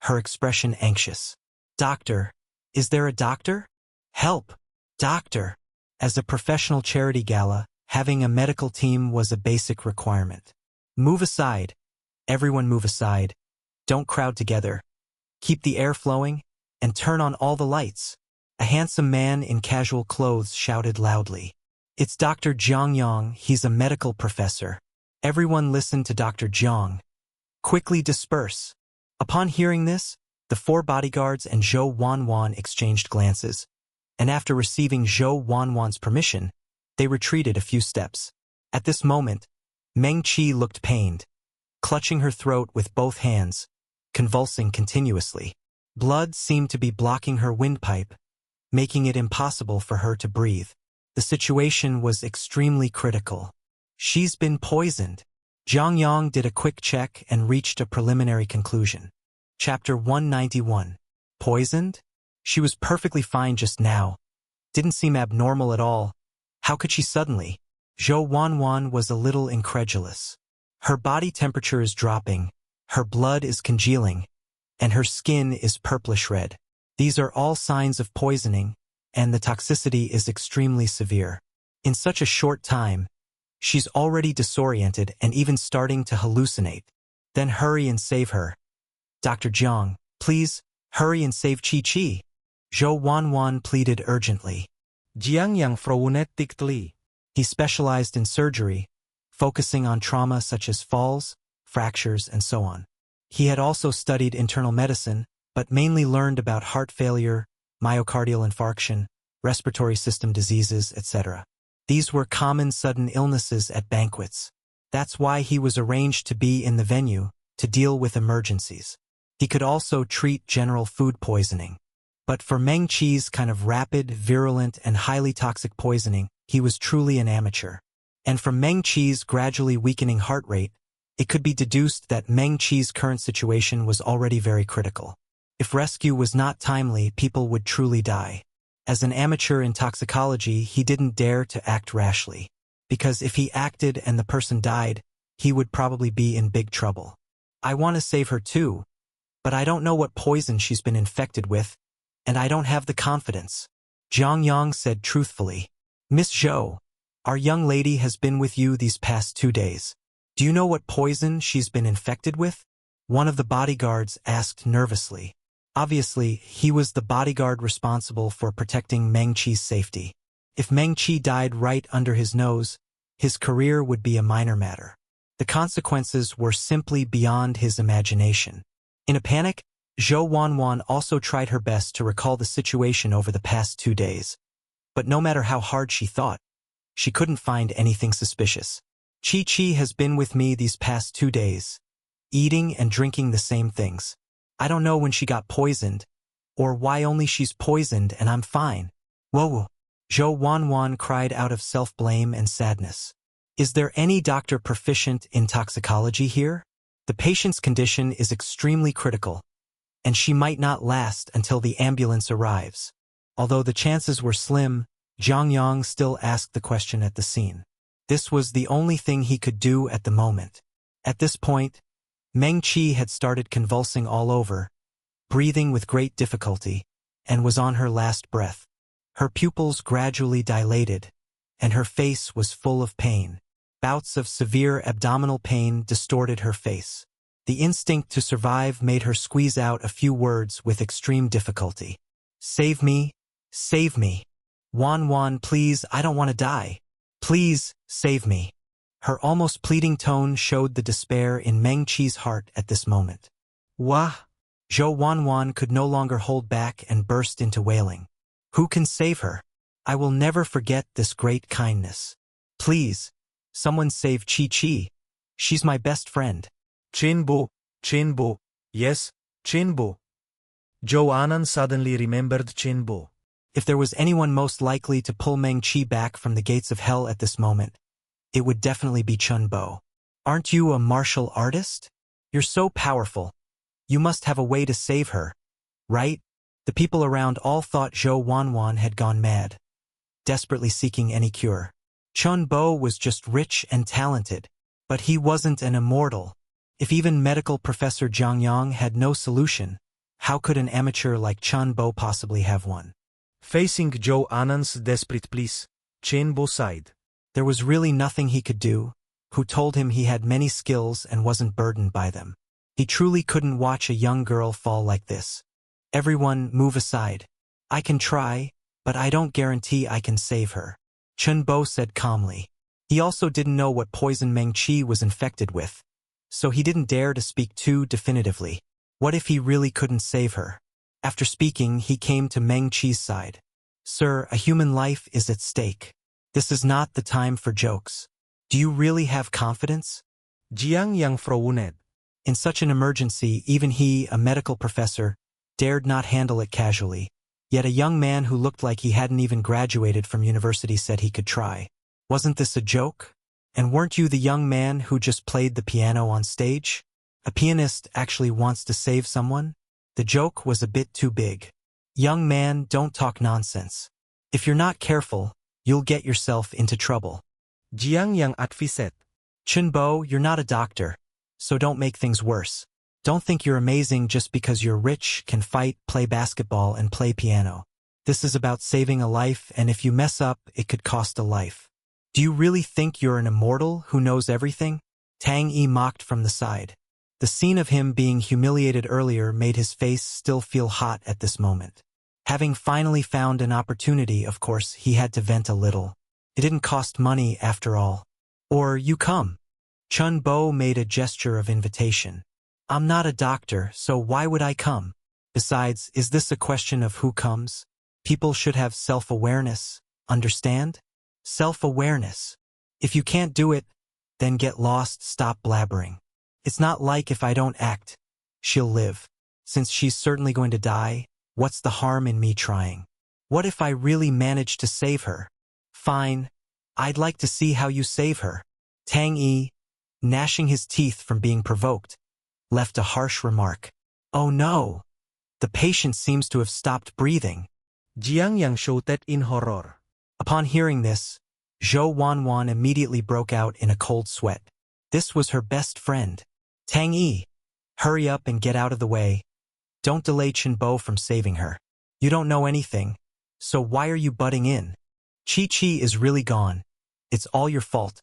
her expression anxious. Doctor, is there a doctor? Help! Doctor! As a professional charity gala, having a medical team was a basic requirement. Move aside. Everyone move aside. Don't crowd together. Keep the air flowing, and turn on all the lights. A handsome man in casual clothes shouted loudly. It's Dr. Jiang Yang, he's a medical professor. Everyone listen to Dr. Jiang. Quickly disperse. Upon hearing this, the 4 bodyguards and Zhou Wanwan exchanged glances, and after receiving Zhou Wanwan's permission, they retreated a few steps. At this moment, Meng Qi looked pained, clutching her throat with both hands, convulsing continuously. Blood seemed to be blocking her windpipe, making it impossible for her to breathe. The situation was extremely critical. She's been poisoned. Jiang Yang did a quick check and reached a preliminary conclusion. Chapter 191. Poisoned? She was perfectly fine just now. Didn't seem abnormal at all. How could she suddenly? Zhou Wanwan was a little incredulous. Her body temperature is dropping, her blood is congealing, and her skin is purplish red. These are all signs of poisoning, and the toxicity is extremely severe. In such a short time, she's already disoriented and even starting to hallucinate. Then hurry and save her. Dr. Jiang, please, hurry and save Qi. Zhou Wanwan pleaded urgently. Jiang Yang frenetically. He specialized in surgery, focusing on trauma such as falls, fractures, and so on. He had also studied internal medicine, but mainly learned about heart failure, myocardial infarction, respiratory system diseases, etc. These were common sudden illnesses at banquets. That's why he was arranged to be in the venue, to deal with emergencies. He could also treat general food poisoning. But for Meng Qi's kind of rapid, virulent, and highly toxic poisoning, he was truly an amateur. And from Meng Qi's gradually weakening heart rate, it could be deduced that Meng Qi's current situation was already very critical. If rescue was not timely, people would truly die. As an amateur in toxicology, he didn't dare to act rashly. Because if he acted and the person died, he would probably be in big trouble. I want to save her too, but I don't know what poison she's been infected with, and I don't have the confidence. Jiang Yang said truthfully. Miss Zhou, our young lady has been with you these past 2 days. Do you know what poison she's been infected with? One of the bodyguards asked nervously. Obviously, he was the bodyguard responsible for protecting Meng Qi's safety. If Meng Qi died right under his nose, his career would be a minor matter. The consequences were simply beyond his imagination. In a panic, Zhou Wanwan also tried her best to recall the situation over the past 2 days. But no matter how hard she thought, she couldn't find anything suspicious. Qi has been with me these past 2 days, eating and drinking the same things. I don't know when she got poisoned, or why only she's poisoned and I'm fine. Whoa! Zhou Wanwan cried out of self-blame and sadness. Is there any doctor proficient in toxicology here? The patient's condition is extremely critical, and she might not last until the ambulance arrives. Although the chances were slim, Jiang Yang still asked the question at the scene. This was the only thing he could do at the moment. At this point, Meng Qi had started convulsing all over, breathing with great difficulty, and was on her last breath. Her pupils gradually dilated, and her face was full of pain. Bouts of severe abdominal pain distorted her face. The instinct to survive made her squeeze out a few words with extreme difficulty. "Save me, save me. Wan Wan, please, I don't want to die. Please, save me." Her almost pleading tone showed the despair in Meng Qi's heart at this moment. Wah! Zhou Wanwan could no longer hold back and burst into wailing. "Who can save her? I will never forget this great kindness. Please, someone save Chi. She's my best friend." Chenbo, yes, Chenbo. Zhou Anan suddenly remembered Chenbo. If there was anyone most likely to pull Meng Qi back from the gates of hell at this moment, it would definitely be Chun Bo. "Aren't you a martial artist? You're so powerful. You must have a way to save her, right?" The people around all thought Zhou Wanwan had gone mad, desperately seeking any cure. Chun Bo was just rich and talented, but he wasn't an immortal. If even medical Professor Zhang Yang had no solution, how could an amateur like Chun Bo possibly have one? Facing Zhou Anan's desperate pleas, Chenbo sighed. There was really nothing he could do, who told him he had many skills and wasn't burdened by them. He truly couldn't watch a young girl fall like this. "Everyone, move aside. I can try, but I don't guarantee I can save her," Chun Bo said calmly. He also didn't know what poison Meng Qi was infected with, so he didn't dare to speak too definitively. What if he really couldn't save her? After speaking, he came to Meng Qi's side. "Sir, a human life is at stake. This is not the time for jokes. Do you really have confidence?" Jiang Yang frowned. In such an emergency, even he, a medical professor, dared not handle it casually. Yet a young man who looked like he hadn't even graduated from university said he could try. Wasn't this a joke? And weren't you the young man who just played the piano on stage? A pianist actually wants to save someone? The joke was a bit too big. "Young man, don't talk nonsense. If you're not careful, you'll get yourself into trouble." Jiang Yang advised. "Chun Bo, you're not a doctor, so don't make things worse. Don't think you're amazing just because you're rich, can fight, play basketball, and play piano. This is about saving a life, and if you mess up, it could cost a life. Do you really think you're an immortal who knows everything?" Tang Yi mocked from the side. The scene of him being humiliated earlier made his face still feel hot at this moment. Having finally found an opportunity, of course, he had to vent a little. It didn't cost money after all. "Or you come." Chun Bo made a gesture of invitation. "I'm not a doctor, so why would I come? Besides, is this a question of who comes? People should have self-awareness, understand? Self-awareness. If you can't do it, then get lost, stop blabbering. It's not like if I don't act, she'll live. Since she's certainly going to die, what's the harm in me trying? What if I really manage to save her? Fine, I'd like to see how you save her." Tang Yi, gnashing his teeth from being provoked, left a harsh remark. "Oh no! The patient seems to have stopped breathing." Jiang Yang shouted in horror. Upon hearing this, Zhou Wanwan immediately broke out in a cold sweat. This was her best friend. "Tang Yi, hurry up and get out of the way. Don't delay Chun Bo from saving her. You don't know anything, so why are you butting in? Chi is really gone. It's all your fault.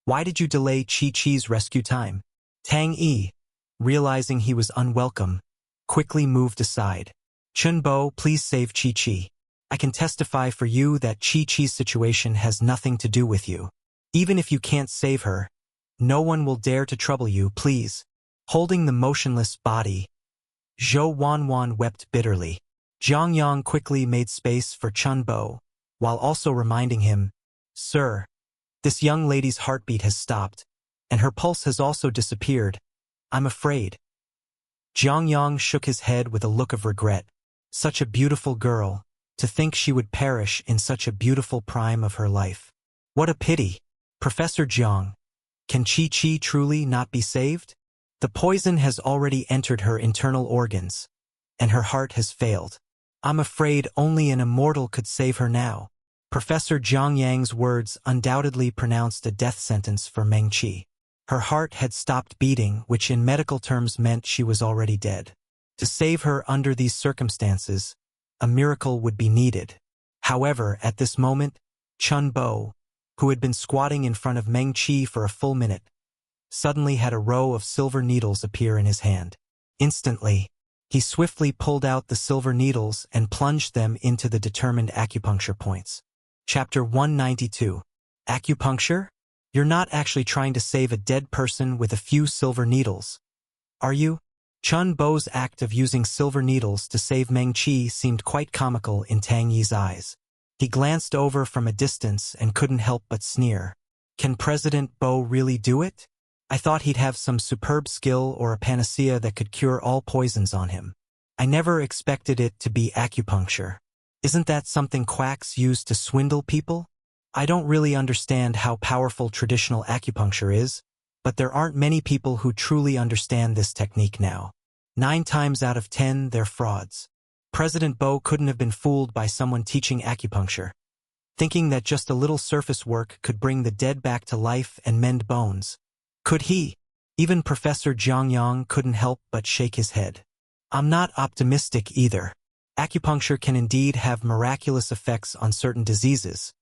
Why did you delay Chi's rescue time?" Tang Yi, realizing he was unwelcome, quickly moved aside. "Chun Bo, please save Chi. I can testify for you that Chi's situation has nothing to do with you. Even if you can't save her, no one will dare to trouble you, please." Holding the motionless body, Zhou Wanwan wept bitterly. Zhang Yang quickly made space for Chun Bo, while also reminding him, "Sir, this young lady's heartbeat has stopped, and her pulse has also disappeared. I'm afraid." Zhang Yang shook his head with a look of regret. Such a beautiful girl, to think she would perish in such a beautiful prime of her life. What a pity. "Professor Jiang, can Chi truly not be saved? The poison has already entered her internal organs, and her heart has failed. I'm afraid only an immortal could save her now." Professor Zhang Yang's words undoubtedly pronounced a death sentence for Meng Qi. Her heart had stopped beating, which in medical terms meant she was already dead. To save her under these circumstances, a miracle would be needed. However, at this moment, Chun Bo, who had been squatting in front of Meng Qi for a full minute, suddenly had a row of silver needles appear in his hand. Instantly, he swiftly pulled out the silver needles and plunged them into the determined acupuncture points. Chapter 192. Acupuncture? You're not actually trying to save a dead person with a few silver needles, are you? Chun Bo's act of using silver needles to save Meng Qi seemed quite comical in Tang Yi's eyes. He glanced over from a distance and couldn't help but sneer. Can President Bo really do it? I thought he'd have some superb skill or a panacea that could cure all poisons on him. I never expected it to be acupuncture. Isn't that something quacks use to swindle people? I don't really understand how powerful traditional acupuncture is, but there aren't many people who truly understand this technique now. 9 times out of 10, they're frauds. President Bo couldn't have been fooled by someone teaching acupuncture, thinking that just a little surface work could bring the dead back to life and mend bones. Could he? Even Professor Jiang Yang couldn't help but shake his head. I'm not optimistic either. Acupuncture can indeed have miraculous effects on certain diseases,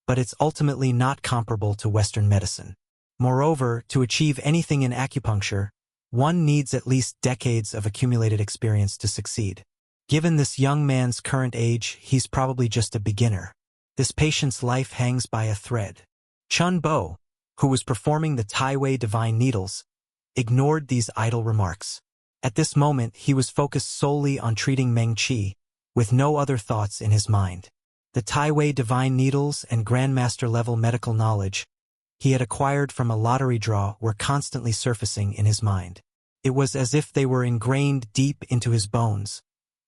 but it's ultimately not comparable to Western medicine. Moreover, to achieve anything in acupuncture, one needs at least decades of accumulated experience to succeed. Given this young man's current age, he's probably just a beginner. This patient's life hangs by a thread. Chun Bo, who was performing the Tai Wei divine needles, ignored these idle remarks. At this moment, he was focused solely on treating Meng Qi, with no other thoughts in his mind. The Tai Wei divine needles and grandmaster-level medical knowledge he had acquired from a lottery draw were constantly surfacing in his mind. It was as if they were ingrained deep into his bones,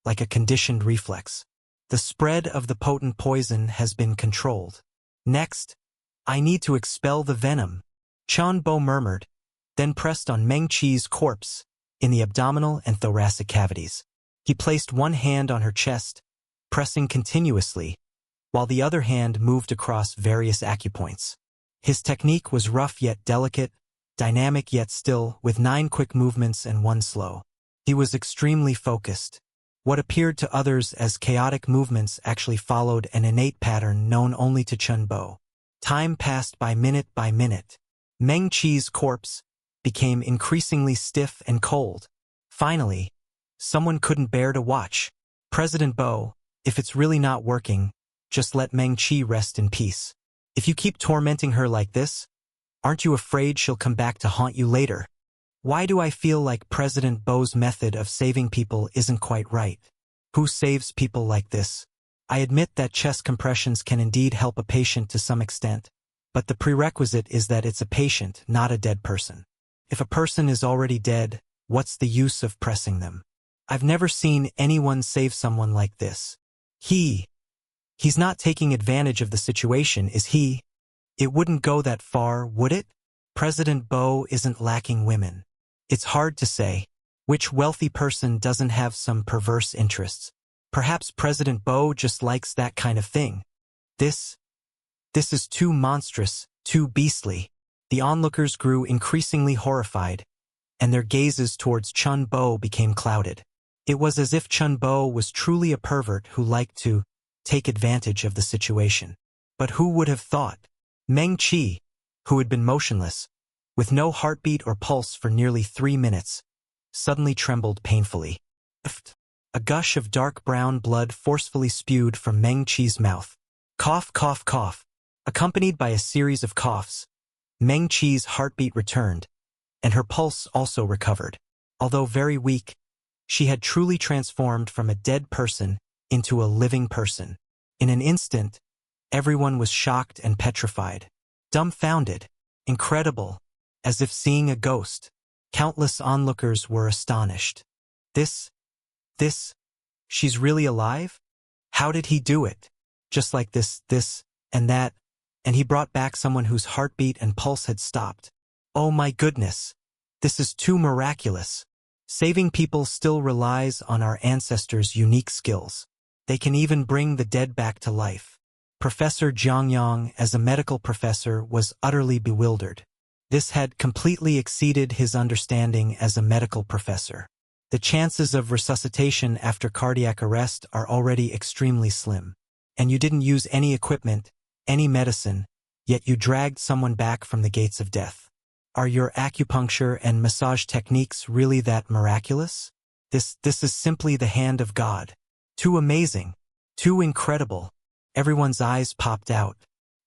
like a conditioned reflex. The spread of the potent poison has been controlled. Next, I need to expel the venom, Chun Bo murmured, then pressed on Meng Qi's corpse in the abdominal and thoracic cavities. He placed one hand on her chest, pressing continuously, while the other hand moved across various acupoints. His technique was rough yet delicate, dynamic yet still, with 9 quick movements and 1 slow. He was extremely focused. What appeared to others as chaotic movements actually followed an innate pattern known only to Chun Bo. Time passed by minute. Meng Qi's corpse became increasingly stiff and cold. Finally, someone couldn't bear to watch. President Bo, if it's really not working, just let Meng Qi rest in peace. If you keep tormenting her like this, aren't you afraid she'll come back to haunt you later? Why do I feel like President Bo's method of saving people isn't quite right? Who saves people like this? I admit that chest compressions can indeed help a patient to some extent, but the prerequisite is that it's a patient, not a dead person. If a person is already dead, what's the use of pressing them? I've never seen anyone save someone like this. He's not taking advantage of the situation, is he? It wouldn't go that far, would it? President Bo isn't lacking women. It's hard to say. Which wealthy person doesn't have some perverse interests? Perhaps President Bo just likes that kind of thing. This is too monstrous, too beastly. The onlookers grew increasingly horrified, and their gazes towards Chun Bo became clouded. It was as if Chun Bo was truly a pervert who liked to take advantage of the situation. But who would have thought? Meng Qi, who had been motionless, with no heartbeat or pulse for nearly 3 minutes, suddenly trembled painfully. A gush of dark brown blood forcefully spewed from Meng Qi's mouth. Cough, cough, cough. Accompanied by a series of coughs, Meng Qi's heartbeat returned, and her pulse also recovered. Although very weak, she had truly transformed from a dead person into a living person. In an instant, everyone was shocked and petrified, dumbfounded, incredible, as if seeing a ghost. Countless onlookers were astonished. She's really alive? How did he do it? Just like this, and that, and he brought back someone whose heartbeat and pulse had stopped. Oh my goodness, this is too miraculous. Saving people still relies on our ancestors' unique skills. They can even bring the dead back to life. Professor Jiang Yang, as a medical professor, was utterly bewildered. This had completely exceeded his understanding as a medical professor. The chances of resuscitation after cardiac arrest are already extremely slim. And you didn't use any equipment, any medicine, yet you dragged someone back from the gates of death. Are your acupuncture and massage techniques really that miraculous? This is simply the hand of God. Too amazing. Too incredible. Everyone's eyes popped out.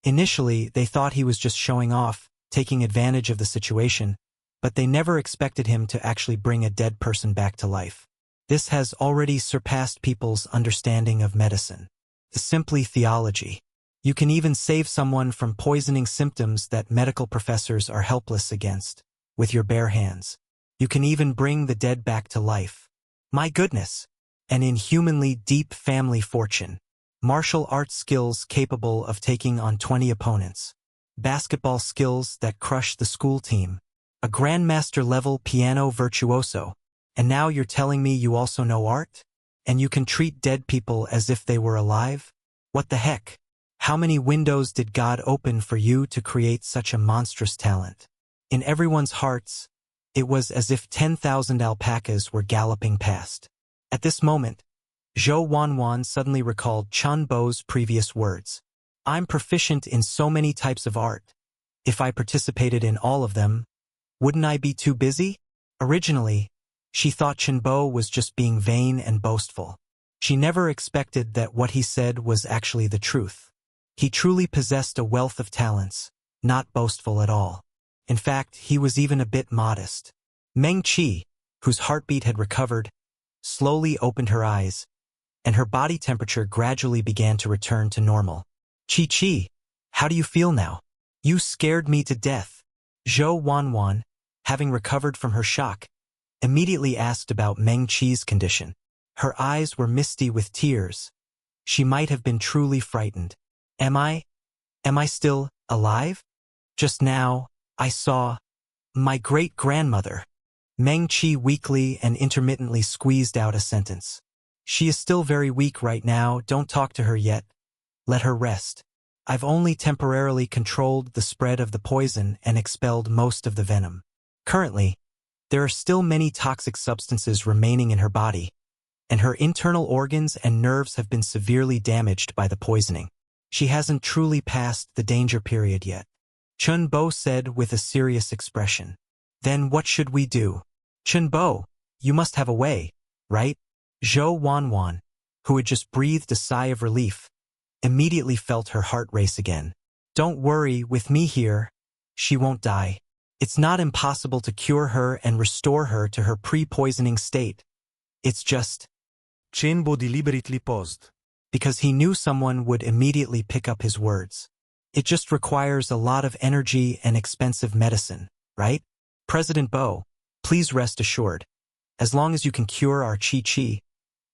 Initially, they thought he was just showing off, taking advantage of the situation, but they never expected him to actually bring a dead person back to life. This has already surpassed people's understanding of medicine. It's simply theology. You can even save someone from poisoning symptoms that medical professors are helpless against, with your bare hands. You can even bring the dead back to life. My goodness! An inhumanly deep family fortune. Martial arts skills capable of taking on 20 opponents. Basketball skills that crush the school team. A grandmaster-level piano virtuoso. And now you're telling me you also know art? And you can treat dead people as if they were alive? What the heck? How many windows did God open for you to create such a monstrous talent? In everyone's hearts, it was as if 10,000 alpacas were galloping past. At this moment, Zhou Wanwan suddenly recalled Chun Bo's previous words. I'm proficient in so many types of art. If I participated in all of them, wouldn't I be too busy? Originally, she thought Chun Bo was just being vain and boastful. She never expected that what he said was actually the truth. He truly possessed a wealth of talents, not boastful at all. In fact, he was even a bit modest. Meng Qi, whose heartbeat had recovered, slowly opened her eyes, and her body temperature gradually began to return to normal. Qi, how do you feel now? You scared me to death. Zhou Wanwan, having recovered from her shock, immediately asked about Meng Qi's condition. Her eyes were misty with tears. She might have been truly frightened. Am I still alive? Just now, I saw my great-grandmother. Meng Qi weakly and intermittently squeezed out a sentence. She is still very weak right now, don't talk to her yet. Let her rest. I've only temporarily controlled the spread of the poison and expelled most of the venom. Currently, there are still many toxic substances remaining in her body, and her internal organs and nerves have been severely damaged by the poisoning. She hasn't truly passed the danger period yet. Chun Bo said with a serious expression. Then what should we do? Chun Bo, you must have a way, right? Zhou Wanwan, who had just breathed a sigh of relief, immediately felt her heart race again. Don't worry, with me here, she won't die. It's not impossible to cure her and restore her to her pre-poisoning state. It's just... Chun Bo deliberately paused. Because he knew someone would immediately pick up his words. It just requires a lot of energy and expensive medicine, right? President Bo, please rest assured. As long as you can cure our Qi,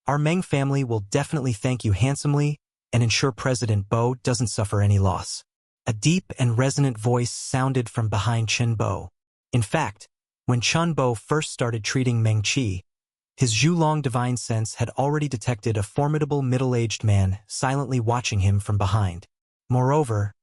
our Meng family will definitely thank you handsomely and ensure President Bo doesn't suffer any loss. A deep and resonant voice sounded from behind Chun Bo. In fact, when Chun Bo first started treating Meng Qi, his Zhulong divine sense had already detected a formidable middle-aged man silently watching him from behind. Moreover,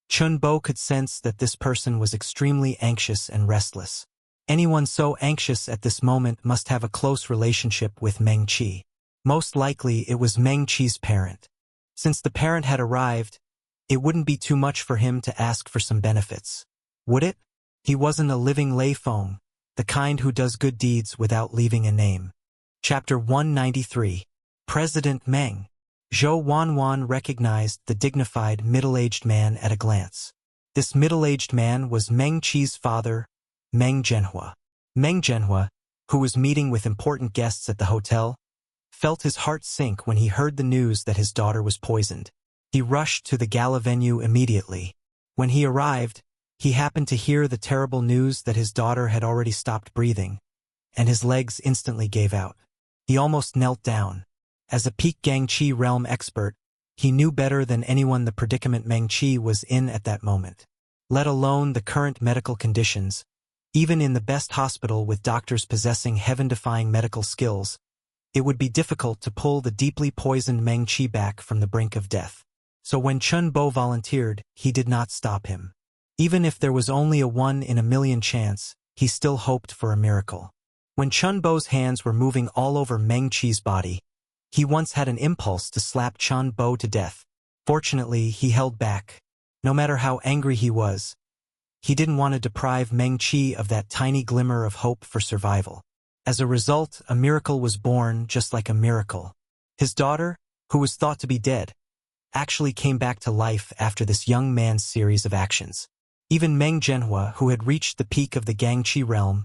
Chun Bo could sense that this person was extremely anxious and restless. Anyone so anxious at this moment must have a close relationship with Meng Qi. Most likely it was Meng Qi's parent. Since the parent had arrived, it wouldn't be too much for him to ask for some benefits. Would it? He wasn't a living lei feng, the kind who does good deeds without leaving a name. Chapter 193. President Meng. Zhou Wanwan recognized the dignified middle-aged man at a glance. This middle-aged man was Meng Qi's father, Meng Zhenhua. Meng Zhenhua, who was meeting with important guests at the hotel, felt his heart sink when he heard the news that his daughter was poisoned. He rushed to the gala venue immediately. When he arrived, he happened to hear the terrible news that his daughter had already stopped breathing, and his legs instantly gave out. He almost knelt down. As a peak Gangqi realm expert, he knew better than anyone the predicament Meng Qi was in at that moment. Let alone the current medical conditions, even in the best hospital with doctors possessing heaven-defying medical skills, it would be difficult to pull the deeply poisoned Meng Qi back from the brink of death. So when Chun Bo volunteered, he did not stop him. Even if there was only a 1 in a million chance, he still hoped for a miracle. When Chun Bo's hands were moving all over Meng Qi's body, he once had an impulse to slap Chun Bo to death. Fortunately, he held back. No matter how angry he was, he didn't want to deprive Meng Qi of that tiny glimmer of hope for survival. As a result, a miracle was born, just like a miracle. His daughter, who was thought to be dead, actually came back to life after this young man's series of actions. Even Meng Zhenhua, who had reached the peak of the Gangqi realm,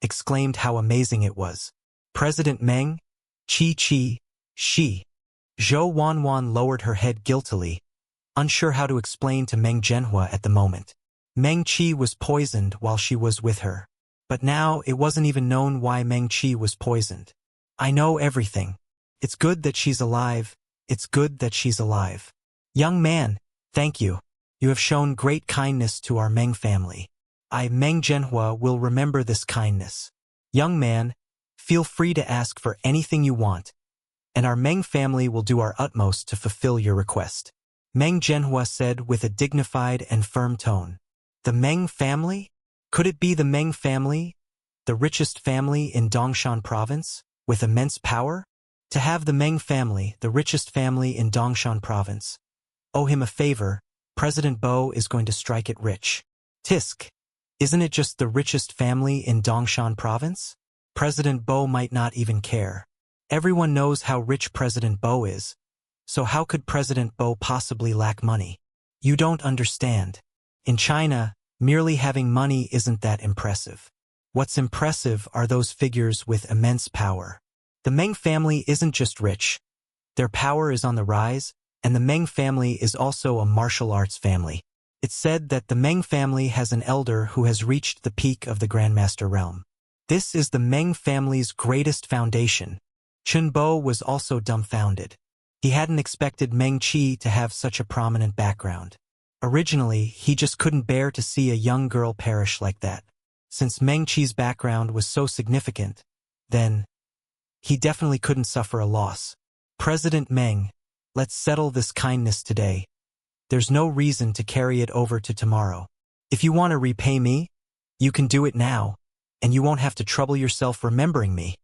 exclaimed how amazing it was. President Meng, Qi, she. Zhou Wanwan lowered her head guiltily, unsure how to explain to Meng Zhenhua at the moment. Meng Qi was poisoned while she was with her. But now it wasn't even known why Meng Qi was poisoned. I know everything. It's good that she's alive. It's good that she's alive. Young man, thank you. You have shown great kindness to our Meng family. I, Meng Zhenhua, will remember this kindness. Young man, feel free to ask for anything you want, and our Meng family will do our utmost to fulfill your request. Meng Zhenhua said with a dignified and firm tone. The Meng family? Could it be the Meng family, the richest family in Dongshan province, with immense power? To have the Meng family, the richest family in Dongshan province, owe him a favor, President Bo is going to strike it rich. Tisk, isn't it just the richest family in Dongshan province? President Bo might not even care. Everyone knows how rich President Bo is, so how could President Bo possibly lack money? You don't understand. In China, merely having money isn't that impressive. What's impressive are those figures with immense power. The Meng family isn't just rich. Their power is on the rise, and the Meng family is also a martial arts family. It's said that the Meng family has an elder who has reached the peak of the Grandmaster realm. This is the Meng family's greatest foundation. Chun Bo was also dumbfounded. He hadn't expected Meng Qi to have such a prominent background. Originally, he just couldn't bear to see a young girl perish like that. Since Meng Qi's background was so significant, then he definitely couldn't suffer a loss. President Meng, let's settle this kindness today. There's no reason to carry it over to tomorrow. If you want to repay me, you can do it now, and you won't have to trouble yourself remembering me.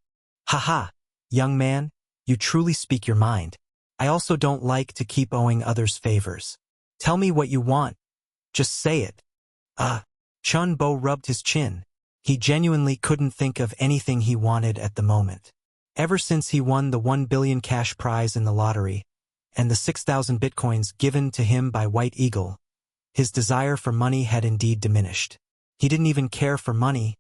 Haha, young man, you truly speak your mind. I also don't like to keep owing others favors. Tell me what you want. Just say it. Chun Bo rubbed his chin. He genuinely couldn't think of anything he wanted at the moment. Ever since he won the 1 billion cash prize in the lottery, and the 6,000 bitcoins given to him by White Eagle, his desire for money had indeed diminished. He didn't even care for money,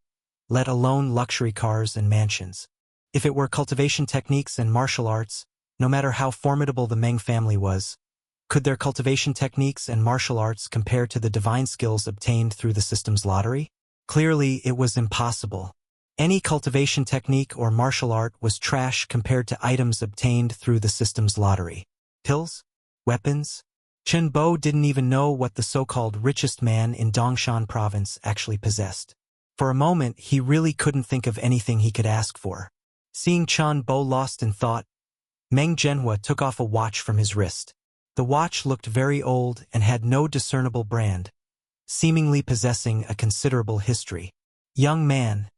let alone luxury cars and mansions. If it were cultivation techniques and martial arts, no matter how formidable the Meng family was, could their cultivation techniques and martial arts compare to the divine skills obtained through the system's lottery? Clearly, it was impossible. Any cultivation technique or martial art was trash compared to items obtained through the system's lottery. Pills? Weapons? Chun Bo didn't even know what the so-called richest man in Dongshan province actually possessed. For a moment, he really couldn't think of anything he could ask for. Seeing Chun Bo lost in thought, Meng Zhenhua took off a watch from his wrist. The watch looked very old and had no discernible brand, seemingly possessing a considerable history. Young man,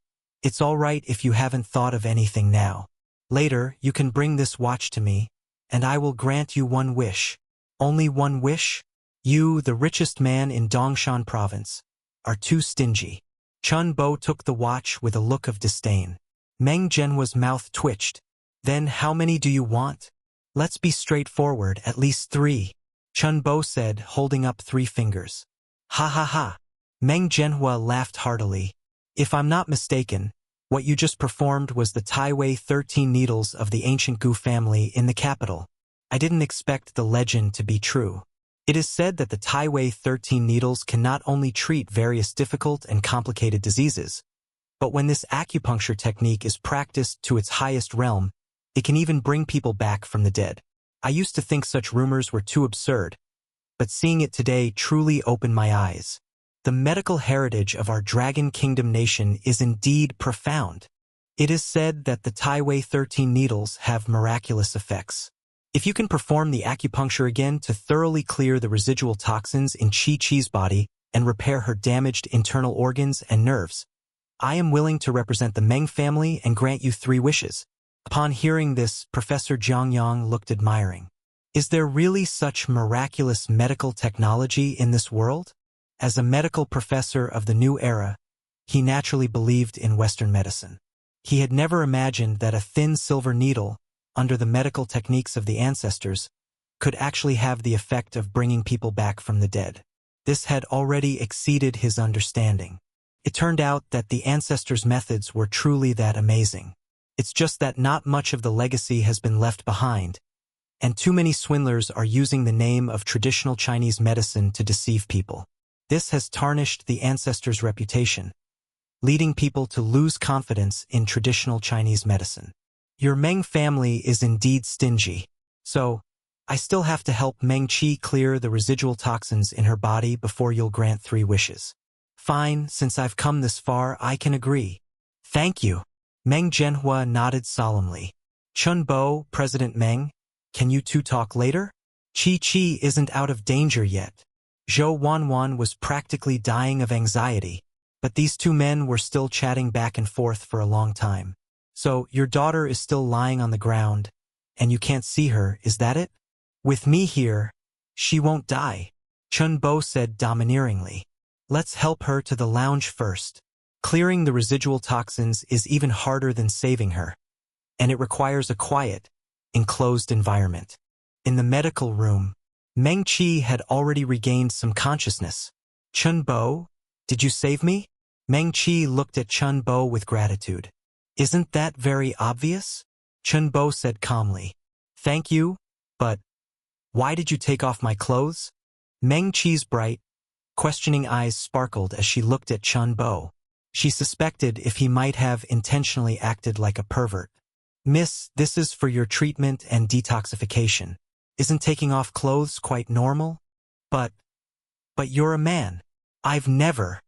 it's all right if you haven't thought of anything now. Later, you can bring this watch to me, and I will grant you one wish. Only one wish? You, the richest man in Dongshan province, are too stingy. Chun Bo took the watch with a look of disdain. Meng Zhenhua's mouth twitched. Then how many do you want? Let's be straightforward, at least 3. Chun Bo said, holding up 3 fingers. Ha ha ha. Meng Zhenhua laughed heartily. If I'm not mistaken, what you just performed was the Taiwei 13 needles of the ancient Gu family in the capital. I didn't expect the legend to be true. It is said that the Taiwei 13 needles can not only treat various difficult and complicated diseases, but when this acupuncture technique is practiced to its highest realm, it can even bring people back from the dead. I used to think such rumors were too absurd, but seeing it today truly opened my eyes. The medical heritage of our Dragon Kingdom nation is indeed profound. It is said that the Taiwei 13 needles have miraculous effects. If you can perform the acupuncture again to thoroughly clear the residual toxins in Chi-Chi's body and repair her damaged internal organs and nerves, I am willing to represent the Meng family and grant you 3 wishes. Upon hearing this, Professor Jiangyang looked admiring. Is there really such miraculous medical technology in this world? As a medical professor of the new era, he naturally believed in Western medicine. He had never imagined that a thin silver needle, under the medical techniques of the ancestors, could actually have the effect of bringing people back from the dead. This had already exceeded his understanding. It turned out that the ancestors' methods were truly that amazing. It's just that not much of the legacy has been left behind, and too many swindlers are using the name of traditional Chinese medicine to deceive people. This has tarnished the ancestors' reputation, leading people to lose confidence in traditional Chinese medicine. Your Meng family is indeed stingy, so I still have to help Meng Qi clear the residual toxins in her body before you'll grant 3 wishes. Fine, since I've come this far, I can agree. Thank you. Meng Zhenhua nodded solemnly. Chun Bo, President Meng, can you 2 talk later? Qi isn't out of danger yet. Zhou Wanwan was practically dying of anxiety, but these 2 men were still chatting back and forth for a long time. So, your daughter is still lying on the ground, and you can't see her, is that it? With me here, she won't die, Chun Bo said domineeringly. Let's help her to the lounge first. Clearing the residual toxins is even harder than saving her, and it requires a quiet, enclosed environment. In the medical room, Meng Qi had already regained some consciousness. Chun Bo, did you save me? Meng Qi looked at Chun Bo with gratitude. Isn't that very obvious? Chun Bo said calmly. Thank you, but why did you take off my clothes? Meng Qi's bright, questioning eyes sparkled as she looked at Chun Bo. She suspected if he might have intentionally acted like a pervert. Miss, this is for your treatment and detoxification. Isn't taking off clothes quite normal? But you're a man. I've never.